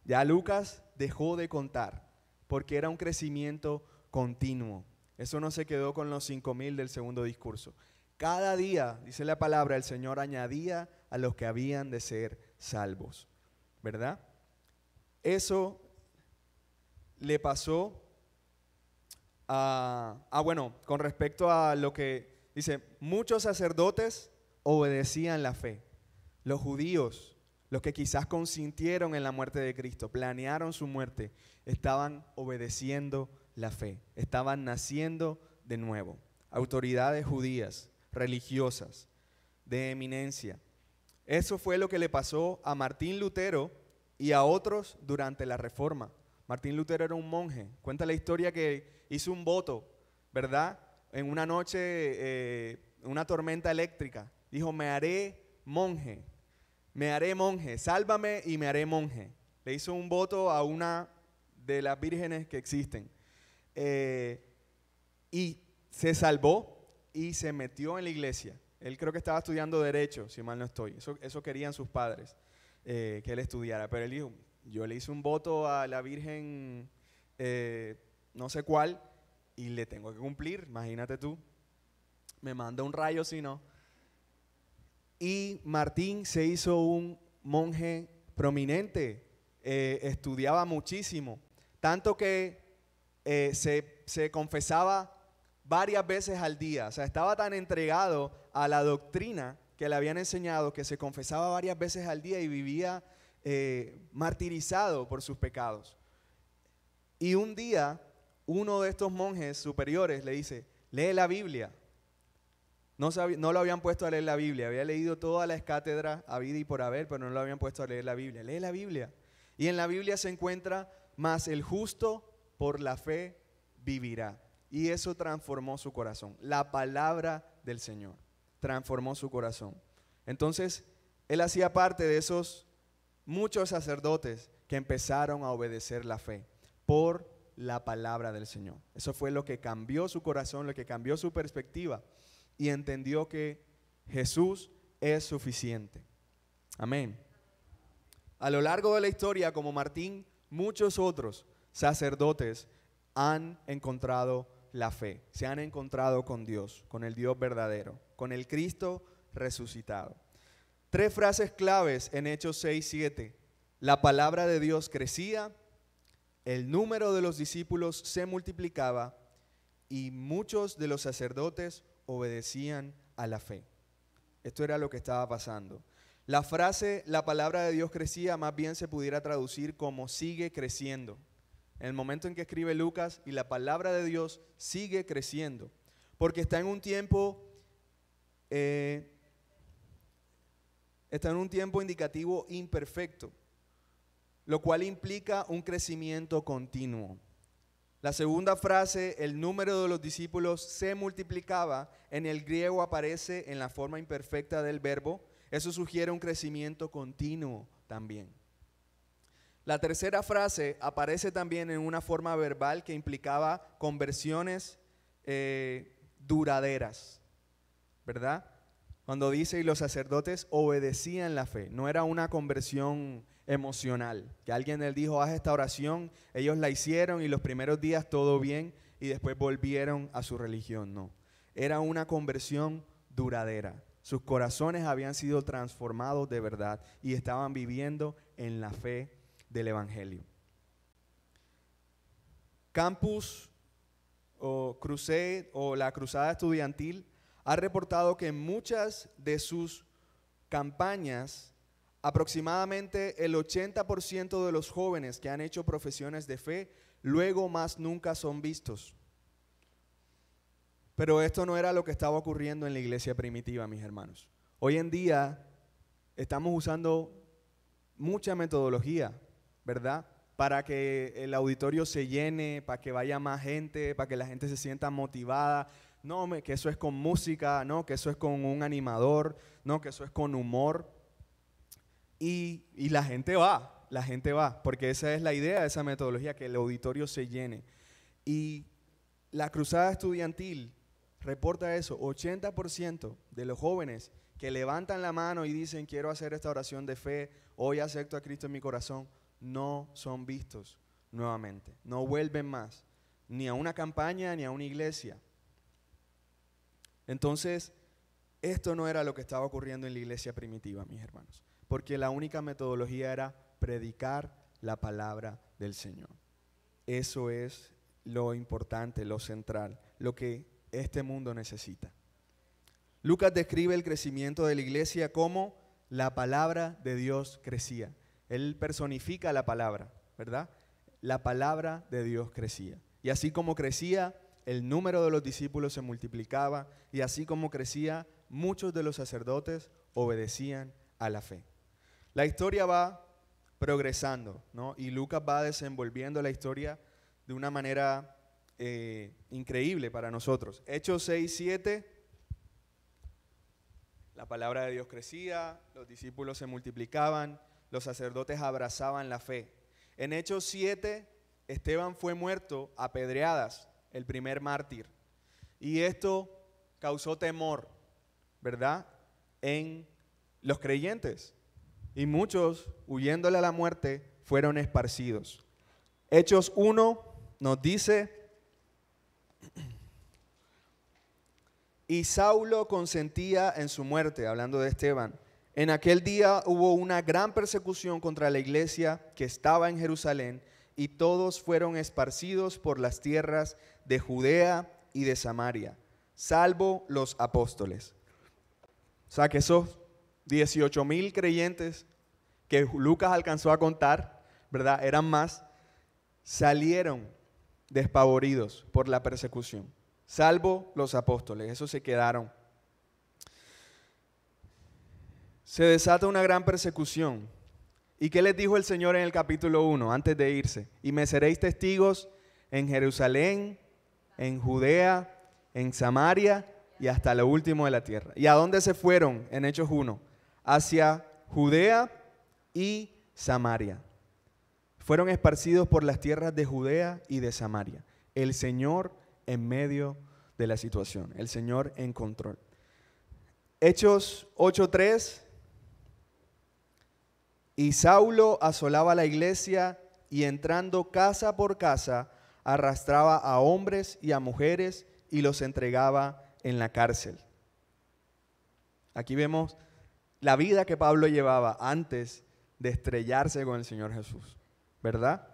Ya Lucas dejó de contar porque era un crecimiento continuo. Eso no se quedó con los 5,000 del segundo discurso. Cada día, dice la palabra, el Señor añadía a los que habían de ser salvos, ¿verdad? Eso le pasó bueno, con respecto a lo que dice, muchos sacerdotes obedecían la fe. Los judíos, los que quizás consintieron en la muerte de Cristo, planearon su muerte, estaban obedeciendo la fe, estaban naciendo de nuevo. Autoridades judías, religiosas, de eminencia. Eso fue lo que le pasó a Martín Lutero y a otros durante la Reforma. Martín Lutero era un monje. Cuenta la historia que hizo un voto, ¿verdad? En una noche, una tormenta eléctrica. Dijo, me haré monje, sálvame y me haré monje. Le hizo un voto a una de las vírgenes que existen. Y se salvó y se metió en la iglesia. Él creo que estaba estudiando Derecho, si mal no estoy. Eso querían sus padres, que él estudiara. Pero él dijo, yo le hice un voto a la Virgen, no sé cuál, y le tengo que cumplir, imagínate tú. Me manda un rayo si no. Y Martín se hizo un monje prominente, estudiaba muchísimo, tanto que se confesaba varias veces al día. O sea, estaba tan entregado a la doctrina que le habían enseñado que se confesaba varias veces al día y vivía martirizado por sus pecados. Y un día, uno de estos monjes superiores le dice, lee la Biblia. No lo habían puesto a leer la Biblia, había leído todas las cátedras habida y por haber, pero no lo habían puesto a leer la Biblia. Lee la Biblia. Y en la Biblia se encuentra, mas el justo por la fe vivirá. Y eso transformó su corazón. La palabra del Señor transformó su corazón. Entonces, él hacía parte de esos muchos sacerdotes que empezaron a obedecer la fe por la palabra del Señor. Eso fue lo que cambió su corazón, lo que cambió su perspectiva y entendió que Jesús es suficiente. Amén. A lo largo de la historia, como Martín, muchos otros sacerdotes han encontrado la fe, se han encontrado con Dios, con el Dios verdadero, con el Cristo resucitado. 3 frases claves en Hechos 6:7. La palabra de Dios crecía, el número de los discípulos se multiplicaba y muchos de los sacerdotes obedecían a la fe. Esto era lo que estaba pasando. La frase, la palabra de Dios crecía, más bien se pudiera traducir como sigue creciendo. En el momento en que escribe Lucas, y la palabra de Dios sigue creciendo, porque está en un tiempo indicativo imperfecto, lo cual implica un crecimiento continuo. La segunda frase, el número de los discípulos se multiplicaba, en el griego aparece en la forma imperfecta del verbo. Eso sugiere un crecimiento continuo también. La tercera frase aparece también en una forma verbal que implicaba conversiones duraderas, ¿verdad? Cuando dice, y los sacerdotes obedecían la fe, no era una conversión emocional, que alguien les dijo, haz esta oración, ellos la hicieron y los primeros días todo bien y después volvieron a su religión, no. Era una conversión duradera. Sus corazones habían sido transformados de verdad y estaban viviendo en la fe del Evangelio. Campus o Crusade o la Cruzada Estudiantil ha reportado que en muchas de sus campañas, aproximadamente el 80% de los jóvenes que han hecho profesiones de fe, luego más nunca son vistos. Pero esto no era lo que estaba ocurriendo en la iglesia primitiva, mis hermanos. Hoy en día estamos usando mucha metodología, ¿verdad? Para que el auditorio se llene, para que vaya más gente, para que la gente se sienta motivada. No, que eso es con música, no, que eso es con un animador, no, que eso es con humor. Y la gente va, porque esa es la idea de esa metodología, que el auditorio se llene. Y la Cruzada Estudiantil reporta eso, 80% de los jóvenes que levantan la mano y dicen quiero hacer esta oración de fe, hoy acepto a Cristo en mi corazón, no son vistos nuevamente, no vuelven más, ni a una campaña ni a una iglesia. Entonces, esto no era lo que estaba ocurriendo en la iglesia primitiva, mis hermanos, porque la única metodología era predicar la palabra del Señor. Eso es lo importante, lo central, lo que este mundo necesita. Lucas describe el crecimiento de la iglesia como la palabra de Dios crecía. Él personifica la palabra, ¿verdad? La palabra de Dios crecía. Y así como crecía, el número de los discípulos se multiplicaba, y así como crecía, muchos de los sacerdotes obedecían a la fe. La historia va progresando, ¿no? Y Lucas va desenvolviendo la historia de una manera increíble para nosotros. Hechos 6, 7, la palabra de Dios crecía, los discípulos se multiplicaban, los sacerdotes abrazaban la fe. En Hechos 7, Esteban fue muerto a pedradas, el primer mártir. Y esto causó temor, ¿verdad?, en los creyentes. Y muchos, huyéndole a la muerte, fueron esparcidos. Hechos 1 nos dice: y Saulo consentía en su muerte, hablando de Esteban. En aquel día hubo una gran persecución contra la iglesia que estaba en Jerusalén, y todos fueron esparcidos por las tierras de Judea y de Samaria, salvo los apóstoles. O sea que esos 18,000 creyentes que Lucas alcanzó a contar, ¿verdad?, eran más, salieron despavoridos por la persecución, salvo los apóstoles, esos se quedaron. Se desata una gran persecución. ¿Y qué les dijo el Señor en el capítulo 1 antes de irse? Y me seréis testigos en Jerusalén, en Judea, en Samaria y hasta lo último de la tierra. ¿Y a dónde se fueron en Hechos 1? Hacia Judea y Samaria. Fueron esparcidos por las tierras de Judea y de Samaria. El Señor en medio de la situación, el Señor en control. Hechos 8:3. Y Saulo asolaba la iglesia y entrando casa por casa arrastraba a hombres y a mujeres y los entregaba en la cárcel. Aquí vemos la vida que Pablo llevaba antes de estrellarse con el Señor Jesús, ¿verdad?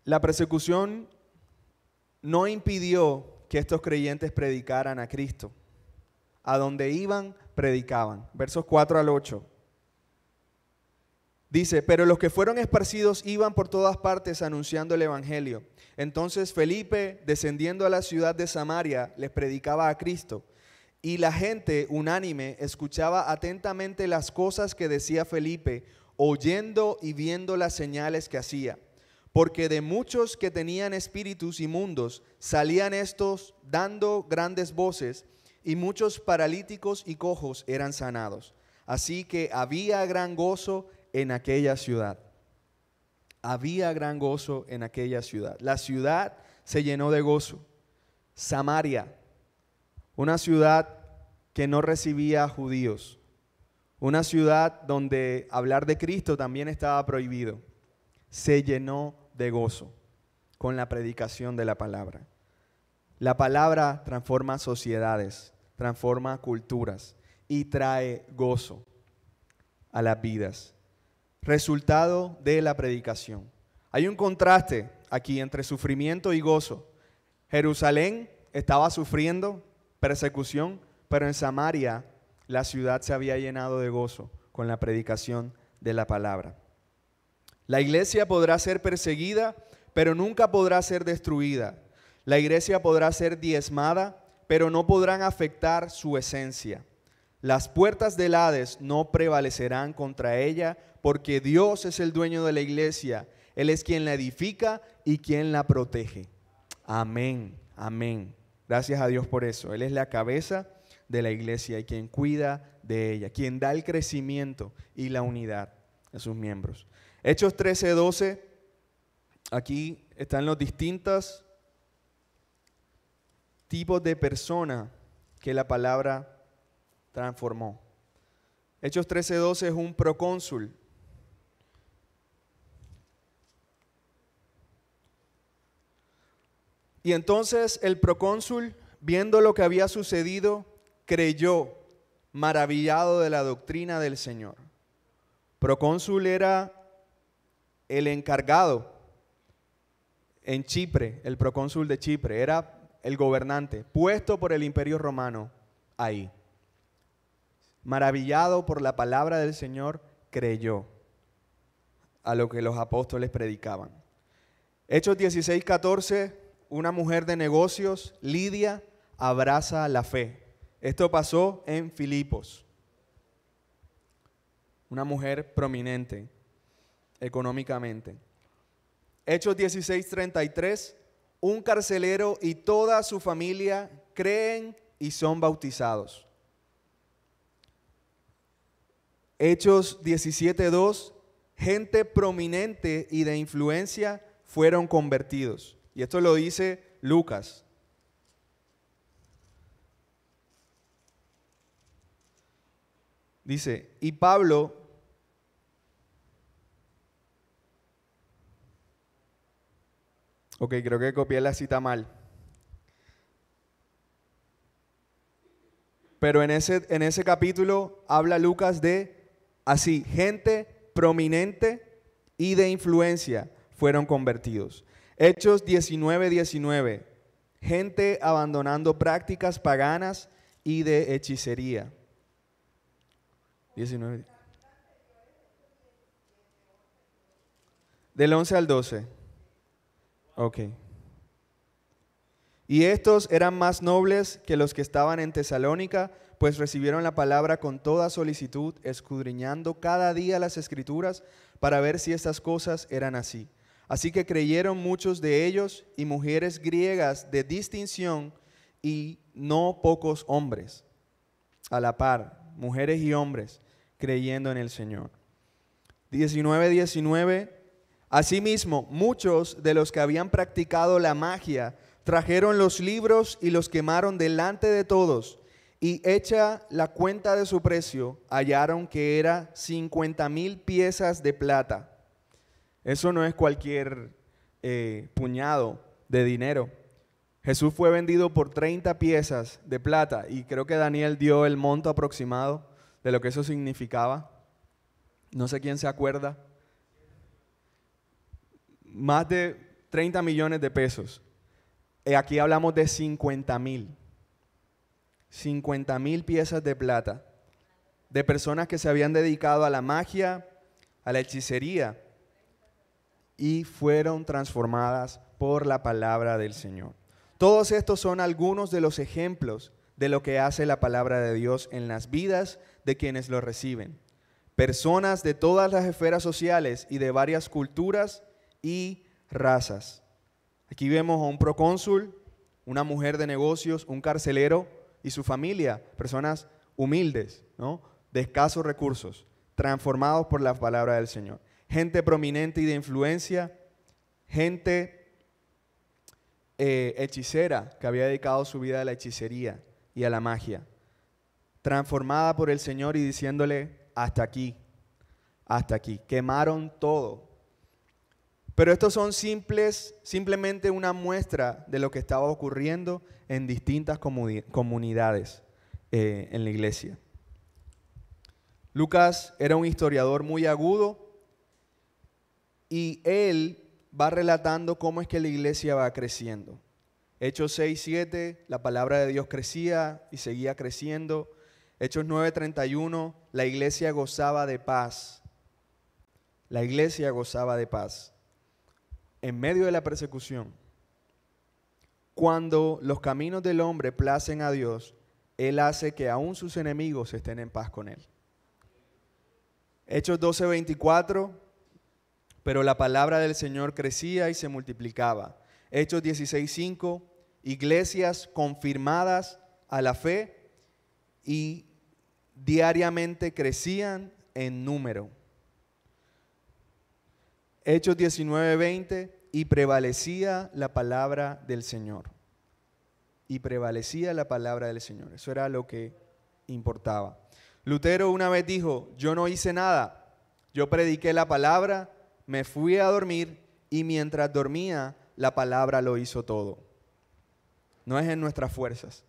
La persecución no impidió que estos creyentes predicaran a Cristo. A donde iban, predicaban. Versos 4 al 8. Dice: pero los que fueron esparcidos iban por todas partes anunciando el evangelio. Entonces Felipe, descendiendo a la ciudad de Samaria, les predicaba a Cristo. Y la gente unánime escuchaba atentamente las cosas que decía Felipe, oyendo y viendo las señales que hacía. Porque de muchos que tenían espíritus inmundos salían estos dando grandes voces, y muchos paralíticos y cojos eran sanados. Así que había gran gozo en aquella ciudad. Había gran gozo en aquella ciudad. La ciudad se llenó de gozo. Samaria, una ciudad que no recibía judíos, una ciudad donde hablar de Cristo también estaba prohibido, se llenó de gozo con la predicación de la palabra. La palabra transforma sociedades, transforma culturas y trae gozo a las vidas. Resultado de la predicación. Hay un contraste aquí entre sufrimiento y gozo. Jerusalén estaba sufriendo persecución, pero en Samaria la ciudad se había llenado de gozo con la predicación de la palabra. La iglesia podrá ser perseguida, pero nunca podrá ser destruida. La iglesia podrá ser diezmada, pero no podrán afectar su esencia. Las puertas del Hades no prevalecerán contra ella, porque Dios es el dueño de la iglesia. Él es quien la edifica y quien la protege. Amén, amén. Gracias a Dios por eso. Él es la cabeza de la iglesia y quien cuida de ella, quien da el crecimiento y la unidad a sus miembros. Hechos 13:12, aquí están los distintos tipos de persona que la palabra transformó. Hechos 13:12 es un procónsul. Y entonces el procónsul, viendo lo que había sucedido, creyó, maravillado de la doctrina del Señor. Procónsul era el encargado en Chipre, el procónsul de Chipre, era el gobernante, puesto por el Imperio Romano ahí. Maravillado por la palabra del Señor, creyó a lo que los apóstoles predicaban. Hechos 16:14, una mujer de negocios, Lidia, abraza la fe. Esto pasó en Filipos. Una mujer prominente económicamente. Hechos 16:33, un carcelero y toda su familia creen y son bautizados. Hechos 17:2, gente prominente y de influencia fueron convertidos. Y esto lo dice Lucas. Dice, y Pablo, creo que copié la cita mal. Pero en ese capítulo habla Lucas de, así, gente prominente y de influencia fueron convertidos. Hechos 19:19, gente abandonando prácticas paganas y de hechicería. 19. Del 11 al 12. Ok. Y estos eran más nobles que los que estaban en Tesalónica, pues recibieron la palabra con toda solicitud, escudriñando cada día las Escrituras para ver si estas cosas eran así. Así que creyeron muchos de ellos y mujeres griegas de distinción y no pocos hombres. A la par, mujeres y hombres creyendo en el Señor. 19:19. Asimismo, muchos de los que habían practicado la magia trajeron los libros y los quemaron delante de todos, y hecha la cuenta de su precio, hallaron que era 50,000 piezas de plata. Eso no es cualquier puñado de dinero. Jesús fue vendido por 30 piezas de plata, y creo que Daniel dio el monto aproximado de lo que eso significaba. No sé quién se acuerda. Más de 30 millones de pesos. Aquí hablamos de 50,000. 50,000 piezas de plata. De personas que se habían dedicado a la magia, a la hechicería, y fueron transformadas por la palabra del Señor. Todos estos son algunos de los ejemplos de lo que hace la palabra de Dios en las vidas de quienes lo reciben. Personas de todas las esferas sociales y de varias culturas y razas. Aquí vemos a un procónsul, una mujer de negocios, un carcelero y su familia, personas humildes, ¿no?, de escasos recursos, transformados por la palabra del Señor. Gente prominente y de influencia, gente hechicera que había dedicado su vida a la hechicería y a la magia, transformada por el Señor y diciéndole, hasta aquí, quemaron todo. Pero estos son simplemente una muestra de lo que estaba ocurriendo en distintas comunidades en la iglesia. Lucas era un historiador muy agudo y él va relatando cómo es que la iglesia va creciendo. Hechos 6:7, la palabra de Dios crecía y seguía creciendo. Hechos 9:31, la iglesia gozaba de paz. La iglesia gozaba de paz. En medio de la persecución, cuando los caminos del hombre placen a Dios, Él hace que aún sus enemigos estén en paz con Él. Hechos 12:24, pero la palabra del Señor crecía y se multiplicaba. Hechos 16:5, iglesias confirmadas a la fe y diariamente crecían en número. Hechos 19:20, y prevalecía la palabra del Señor. y prevalecía la palabra del Señor. Eso era lo que importaba. Lutero una vez dijo, yo no hice nada, yo prediqué la palabra, me fui a dormir y mientras dormía la palabra lo hizo todo. No es en nuestras fuerzas,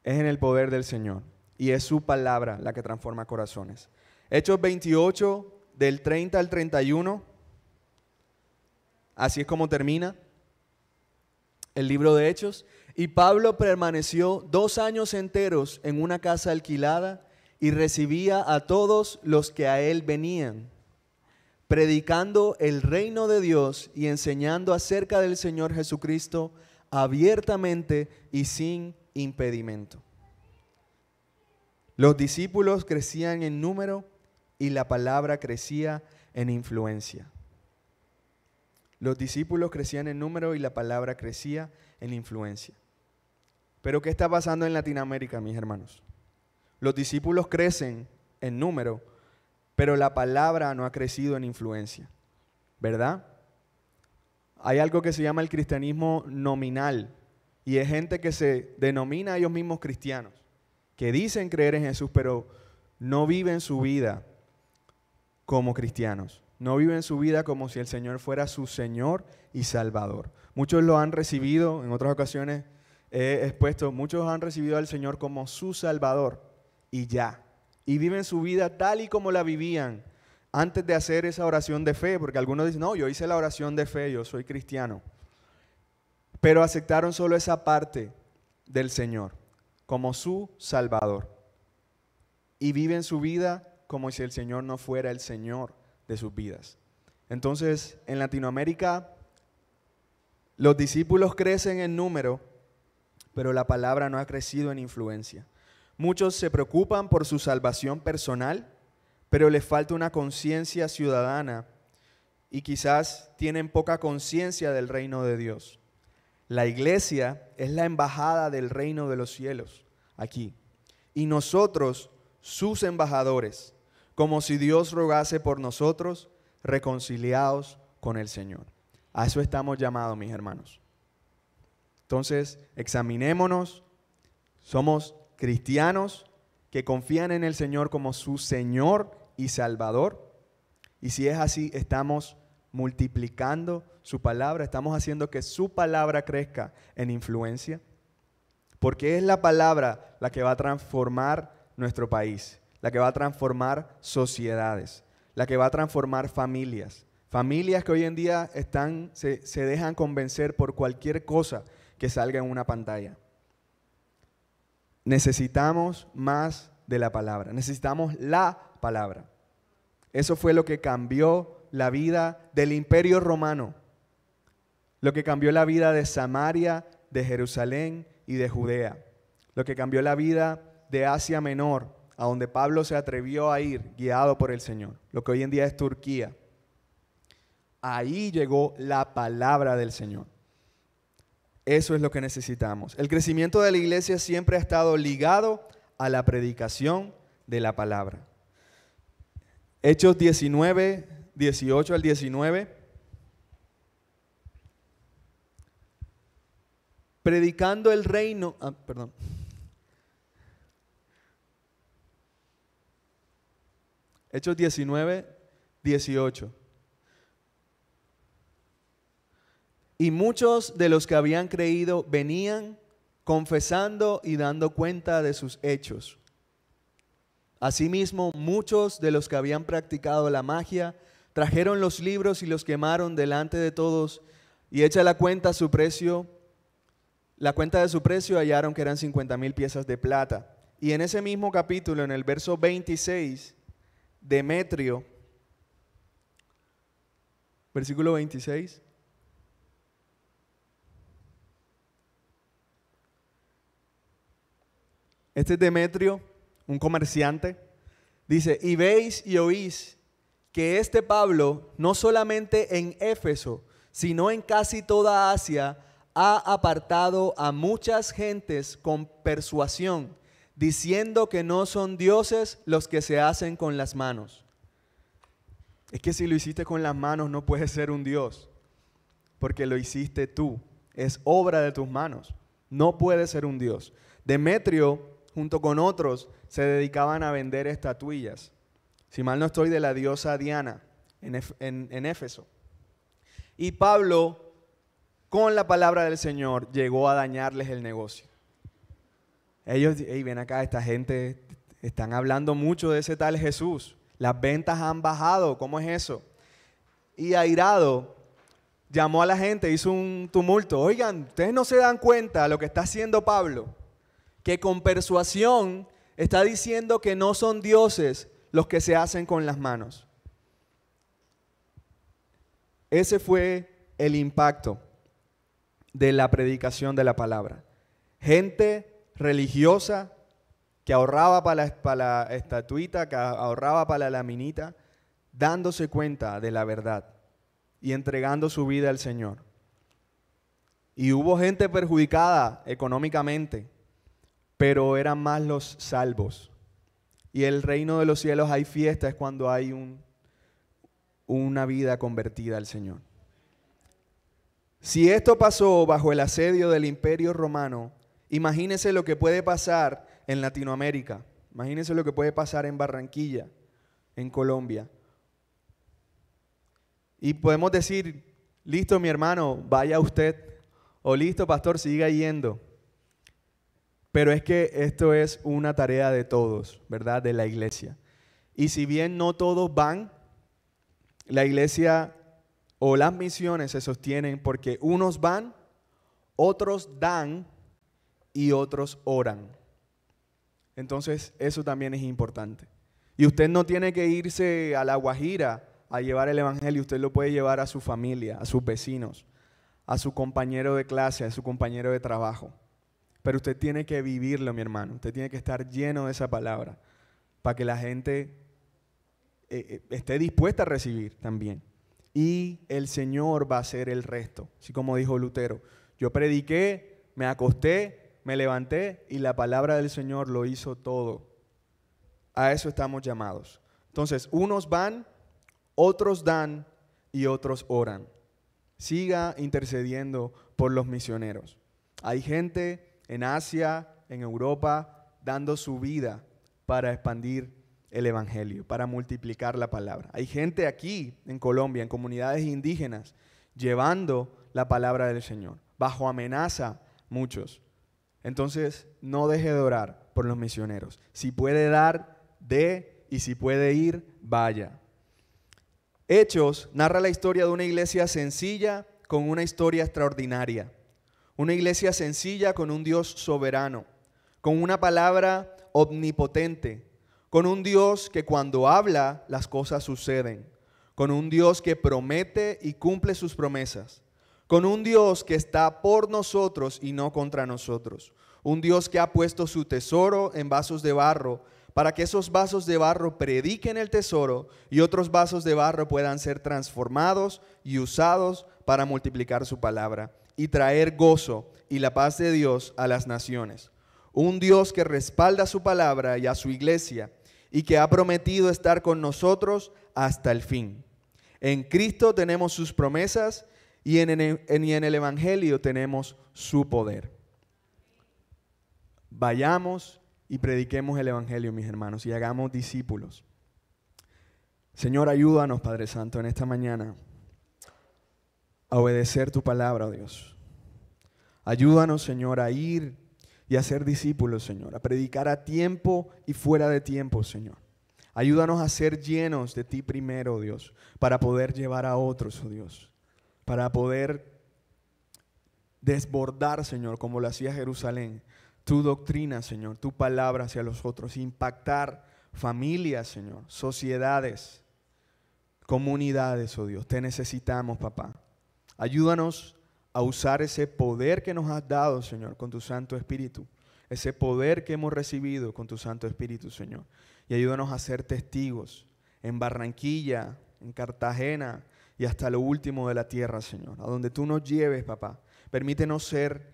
es en el poder del Señor y es su palabra la que transforma corazones. Hechos 28 del 30 al 31, así es como termina el libro de Hechos. Y Pablo permaneció 2 años enteros en una casa alquilada y recibía a todos los que a él venían, predicando el reino de Dios y enseñando acerca del Señor Jesucristo abiertamente y sin impedimento. Los discípulos crecían en número y la palabra crecía en influencia. Los discípulos crecían en número y la palabra crecía en influencia. Pero ¿qué está pasando en Latinoamérica, mis hermanos? Los discípulos crecen en número, pero la palabra no ha crecido en influencia, ¿verdad? Hay algo que se llama el cristianismo nominal y es gente que se denomina a ellos mismos cristianos, que dicen creer en Jesús, pero no viven su vida como cristianos. No viven su vida como si el Señor fuera su Señor y Salvador. Muchos lo han recibido, en otras ocasiones he expuesto, muchos han recibido al Señor como su Salvador y ya. Y viven su vida tal y como la vivían antes de hacer esa oración de fe, porque algunos dicen, no, yo hice la oración de fe, yo soy cristiano. Pero aceptaron solo esa parte del Señor como su Salvador. Y viven su vida como si el Señor no fuera el Señor de sus vidas. Entonces, en Latinoamérica, los discípulos crecen en número, pero la palabra no ha crecido en influencia. Muchos se preocupan por su salvación personal, pero les falta una conciencia ciudadana y quizás tienen poca conciencia del reino de Dios. La iglesia es la embajada del reino de los cielos aquí. Y nosotros, sus embajadores, como si Dios rogase por nosotros, reconciliados con el Señor. A eso estamos llamados, mis hermanos. Entonces, examinémonos. Somos cristianos que confían en el Señor como su Señor y Salvador. Y si es así, estamos multiplicando su palabra, estamos haciendo que su palabra crezca en influencia. Porque es la palabra la que va a transformar nuestro país, la que va a transformar sociedades, la que va a transformar familias. Familias que hoy en día se dejan convencer por cualquier cosa que salga en una pantalla. Necesitamos más de la palabra, necesitamos la palabra. Eso fue lo que cambió la vida del Imperio Romano, lo que cambió la vida de Samaria, de Jerusalén y de Judea, lo que cambió la vida de Asia Menor, a donde Pablo se atrevió a ir guiado por el Señor, lo que hoy en día es Turquía. Ahí llegó la palabra del Señor. Eso es lo que necesitamos. El crecimiento de la iglesia siempre ha estado ligado a la predicación de la palabra. Hechos 19, 18 al 19. Predicando el reino, Hechos 19, 18. Y muchos de los que habían creído venían confesando y dando cuenta de sus hechos. Asimismo, muchos de los que habían practicado la magia trajeron los libros y los quemaron delante de todos, y hecha la cuenta de su precio, hallaron que eran 50,000 piezas de plata. Y en ese mismo capítulo, en el verso 26, Demetrio, versículo 26. Este es Demetrio, un comerciante. Dice, y veis y oís que este Pablo, no solamente en Éfeso, sino en casi toda Asia, ha apartado a muchas gentes con persuasión, diciendo que no son dioses los que se hacen con las manos. Es que si lo hiciste con las manos no puedes ser un dios, porque lo hiciste tú, es obra de tus manos. No puede ser un dios. Demetrio, junto con otros, se dedicaban a vender estatuillas. Si mal no estoy, de la diosa Diana en Éfeso. Y Pablo, con la palabra del Señor, llegó a dañarles el negocio. Ellos, hey, ven acá, esta gente están hablando mucho de ese tal Jesús. Las ventas han bajado, ¿cómo es eso? Y airado, llamó a la gente, hizo un tumulto. Oigan, ¿ustedes no se dan cuenta de lo que está haciendo Pablo? Que con persuasión está diciendo que no son dioses los que se hacen con las manos. Ese fue el impacto de la predicación de la palabra. Gente religiosa que ahorraba para la estatuita, que ahorraba para la laminita, dándose cuenta de la verdad y entregando su vida al Señor. Y hubo gente perjudicada económicamente, pero eran más los salvos. Y el reino de los cielos hay fiesta, es cuando hay una vida convertida al Señor. Si esto pasó bajo el asedio del Imperio Romano, imagínense lo que puede pasar en Latinoamérica. Imagínense lo que puede pasar en Barranquilla, en Colombia. Y podemos decir, listo mi hermano, vaya usted. O listo pastor, siga yendo. Pero es que esto es una tarea de todos, ¿verdad? De la iglesia. Y si bien no todos van, la iglesia o las misiones se sostienen porque unos van, otros dan y otros oran. Entonces, eso también es importante. Y usted no tiene que irse a La Guajira a llevar el evangelio, usted lo puede llevar a su familia, a sus vecinos, a su compañero de clase, a su compañero de trabajo. Pero usted tiene que vivirlo, mi hermano. Usted tiene que estar lleno de esa palabra para que la gente esté dispuesta a recibir también. Y el Señor va a hacer el resto. Así como dijo Lutero, yo prediqué, me acosté, me levanté y la palabra del Señor lo hizo todo. A eso estamos llamados. Entonces, unos van, otros dan y otros oran. Siga intercediendo por los misioneros. Hay gente en Asia, en Europa, dando su vida para expandir el evangelio, para multiplicar la palabra. Hay gente aquí en Colombia, en comunidades indígenas, llevando la palabra del Señor. Bajo amenaza, muchos. Entonces, no deje de orar por los misioneros. Si puede dar, dé, y si puede ir, vaya. Hechos narra la historia de una iglesia sencilla con una historia extraordinaria. Una iglesia sencilla con un Dios soberano, con una palabra omnipotente, con un Dios que cuando habla las cosas suceden, con un Dios que promete y cumple sus promesas, con un Dios que está por nosotros y no contra nosotros, un Dios que ha puesto su tesoro en vasos de barro para que esos vasos de barro prediquen el tesoro y otros vasos de barro puedan ser transformados y usados para multiplicar su palabra y traer gozo y la paz de Dios a las naciones. Un Dios que respalda su palabra y a su iglesia y que ha prometido estar con nosotros hasta el fin. En Cristo tenemos sus promesas y en el Evangelio tenemos su poder. Vayamos y prediquemos el Evangelio, mis hermanos, y hagamos discípulos. Señor, ayúdanos, Padre Santo, en esta mañana a obedecer tu palabra, oh Dios. Ayúdanos, Señor, a ir y a ser discípulos, Señor, a predicar a tiempo y fuera de tiempo, Señor. Ayúdanos a ser llenos de ti primero, oh Dios, para poder llevar a otros, oh Dios, para poder desbordar, Señor, como lo hacía Jerusalén, tu doctrina, Señor, tu palabra hacia los otros, impactar familias, Señor, sociedades, comunidades, oh Dios. Te necesitamos, papá. Ayúdanos a usar ese poder que nos has dado, Señor, con tu Santo Espíritu. Ese poder que hemos recibido con tu Santo Espíritu, Señor. Y ayúdanos a ser testigos en Barranquilla, en Cartagena y hasta lo último de la tierra, Señor. A donde tú nos lleves, papá. Permítenos ser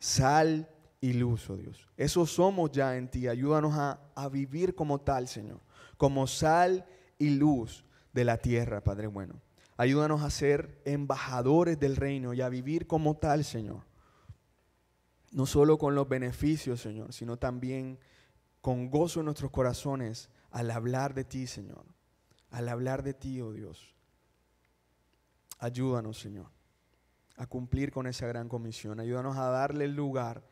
sal y luz, oh Dios. Eso somos ya en ti. Ayúdanos a vivir como tal, Señor. Como sal y luz de la tierra, Padre bueno. Ayúdanos a ser embajadores del reino y a vivir como tal, Señor. no solo con los beneficios, Señor, sino también con gozo en nuestros corazones al hablar de ti, Señor. Al hablar de ti, oh Dios. Ayúdanos, Señor, a cumplir con esa gran comisión. Ayúdanos a darle el lugar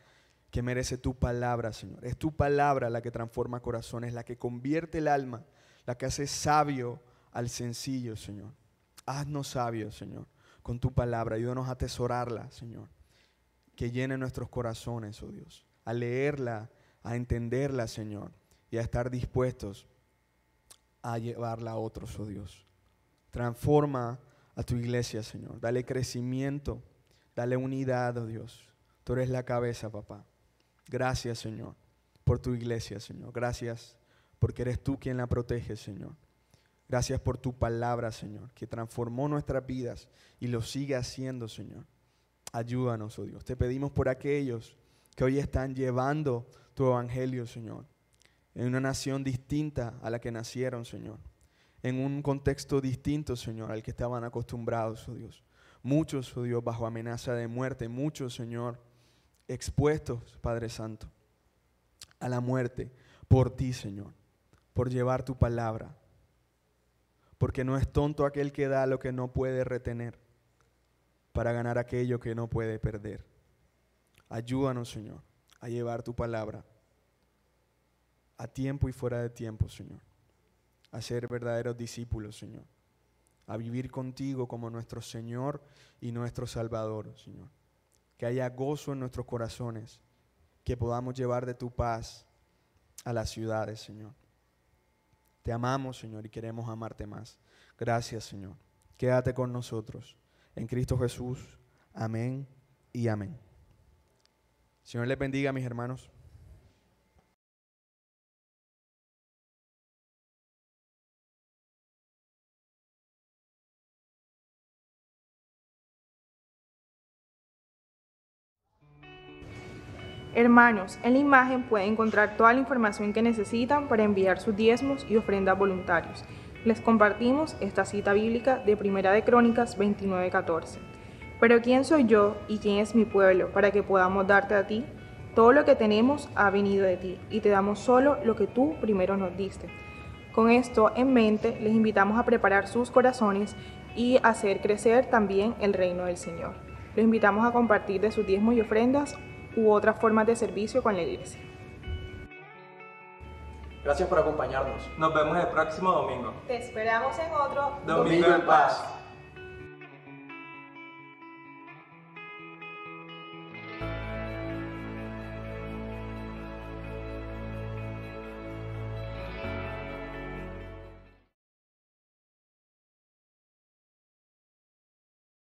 que merece tu palabra, Señor. Es tu palabra la que transforma corazones, la que convierte el alma, la que hace sabio al sencillo, Señor. Haznos sabios, Señor, con tu palabra. Ayúdanos a atesorarla, Señor. Que llene nuestros corazones, oh Dios. A leerla, a entenderla, Señor. Y a estar dispuestos a llevarla a otros, oh Dios. Transforma a tu iglesia, Señor. Dale crecimiento, dale unidad, oh Dios. Tú eres la cabeza, papá. Gracias, Señor, por tu iglesia, Señor. Gracias porque eres tú quien la protege, Señor. Gracias por tu palabra, Señor, que transformó nuestras vidas y lo sigue haciendo, Señor. Ayúdanos, oh Dios. Te pedimos por aquellos que hoy están llevando tu evangelio, Señor, en una nación distinta a la que nacieron, Señor. En un contexto distinto, Señor, al que estaban acostumbrados, oh Dios. Muchos, oh Dios, bajo amenaza de muerte. Muchos, Señor, expuestos, Padre Santo, a la muerte por ti, Señor, por llevar tu palabra. Porque no es tonto aquel que da lo que no puede retener para ganar aquello que no puede perder. Ayúdanos, Señor, a llevar tu palabra a tiempo y fuera de tiempo, Señor. A ser verdaderos discípulos, Señor. A vivir contigo como nuestro Señor y nuestro Salvador, Señor. Que haya gozo en nuestros corazones. Que podamos llevar de tu paz a las ciudades, Señor. Te amamos, Señor, y queremos amarte más. Gracias, Señor. Quédate con nosotros. En Cristo Jesús. Amén y amén. Señor les bendiga, mis hermanos. Hermanos, en la imagen pueden encontrar toda la información que necesitan para enviar sus diezmos y ofrendas voluntarios. Les compartimos esta cita bíblica de Primera de Crónicas 29:14. Pero ¿quién soy yo y quién es mi pueblo para que podamos darte a ti? Todo lo que tenemos ha venido de ti y te damos solo lo que tú primero nos diste. Con esto en mente, les invitamos a preparar sus corazones y hacer crecer también el reino del Señor. Los invitamos a compartir de sus diezmos y ofrendas u otras formas de servicio con la iglesia. Gracias por acompañarnos. Nos vemos el próximo domingo. Te esperamos en otro Domingo en Paz.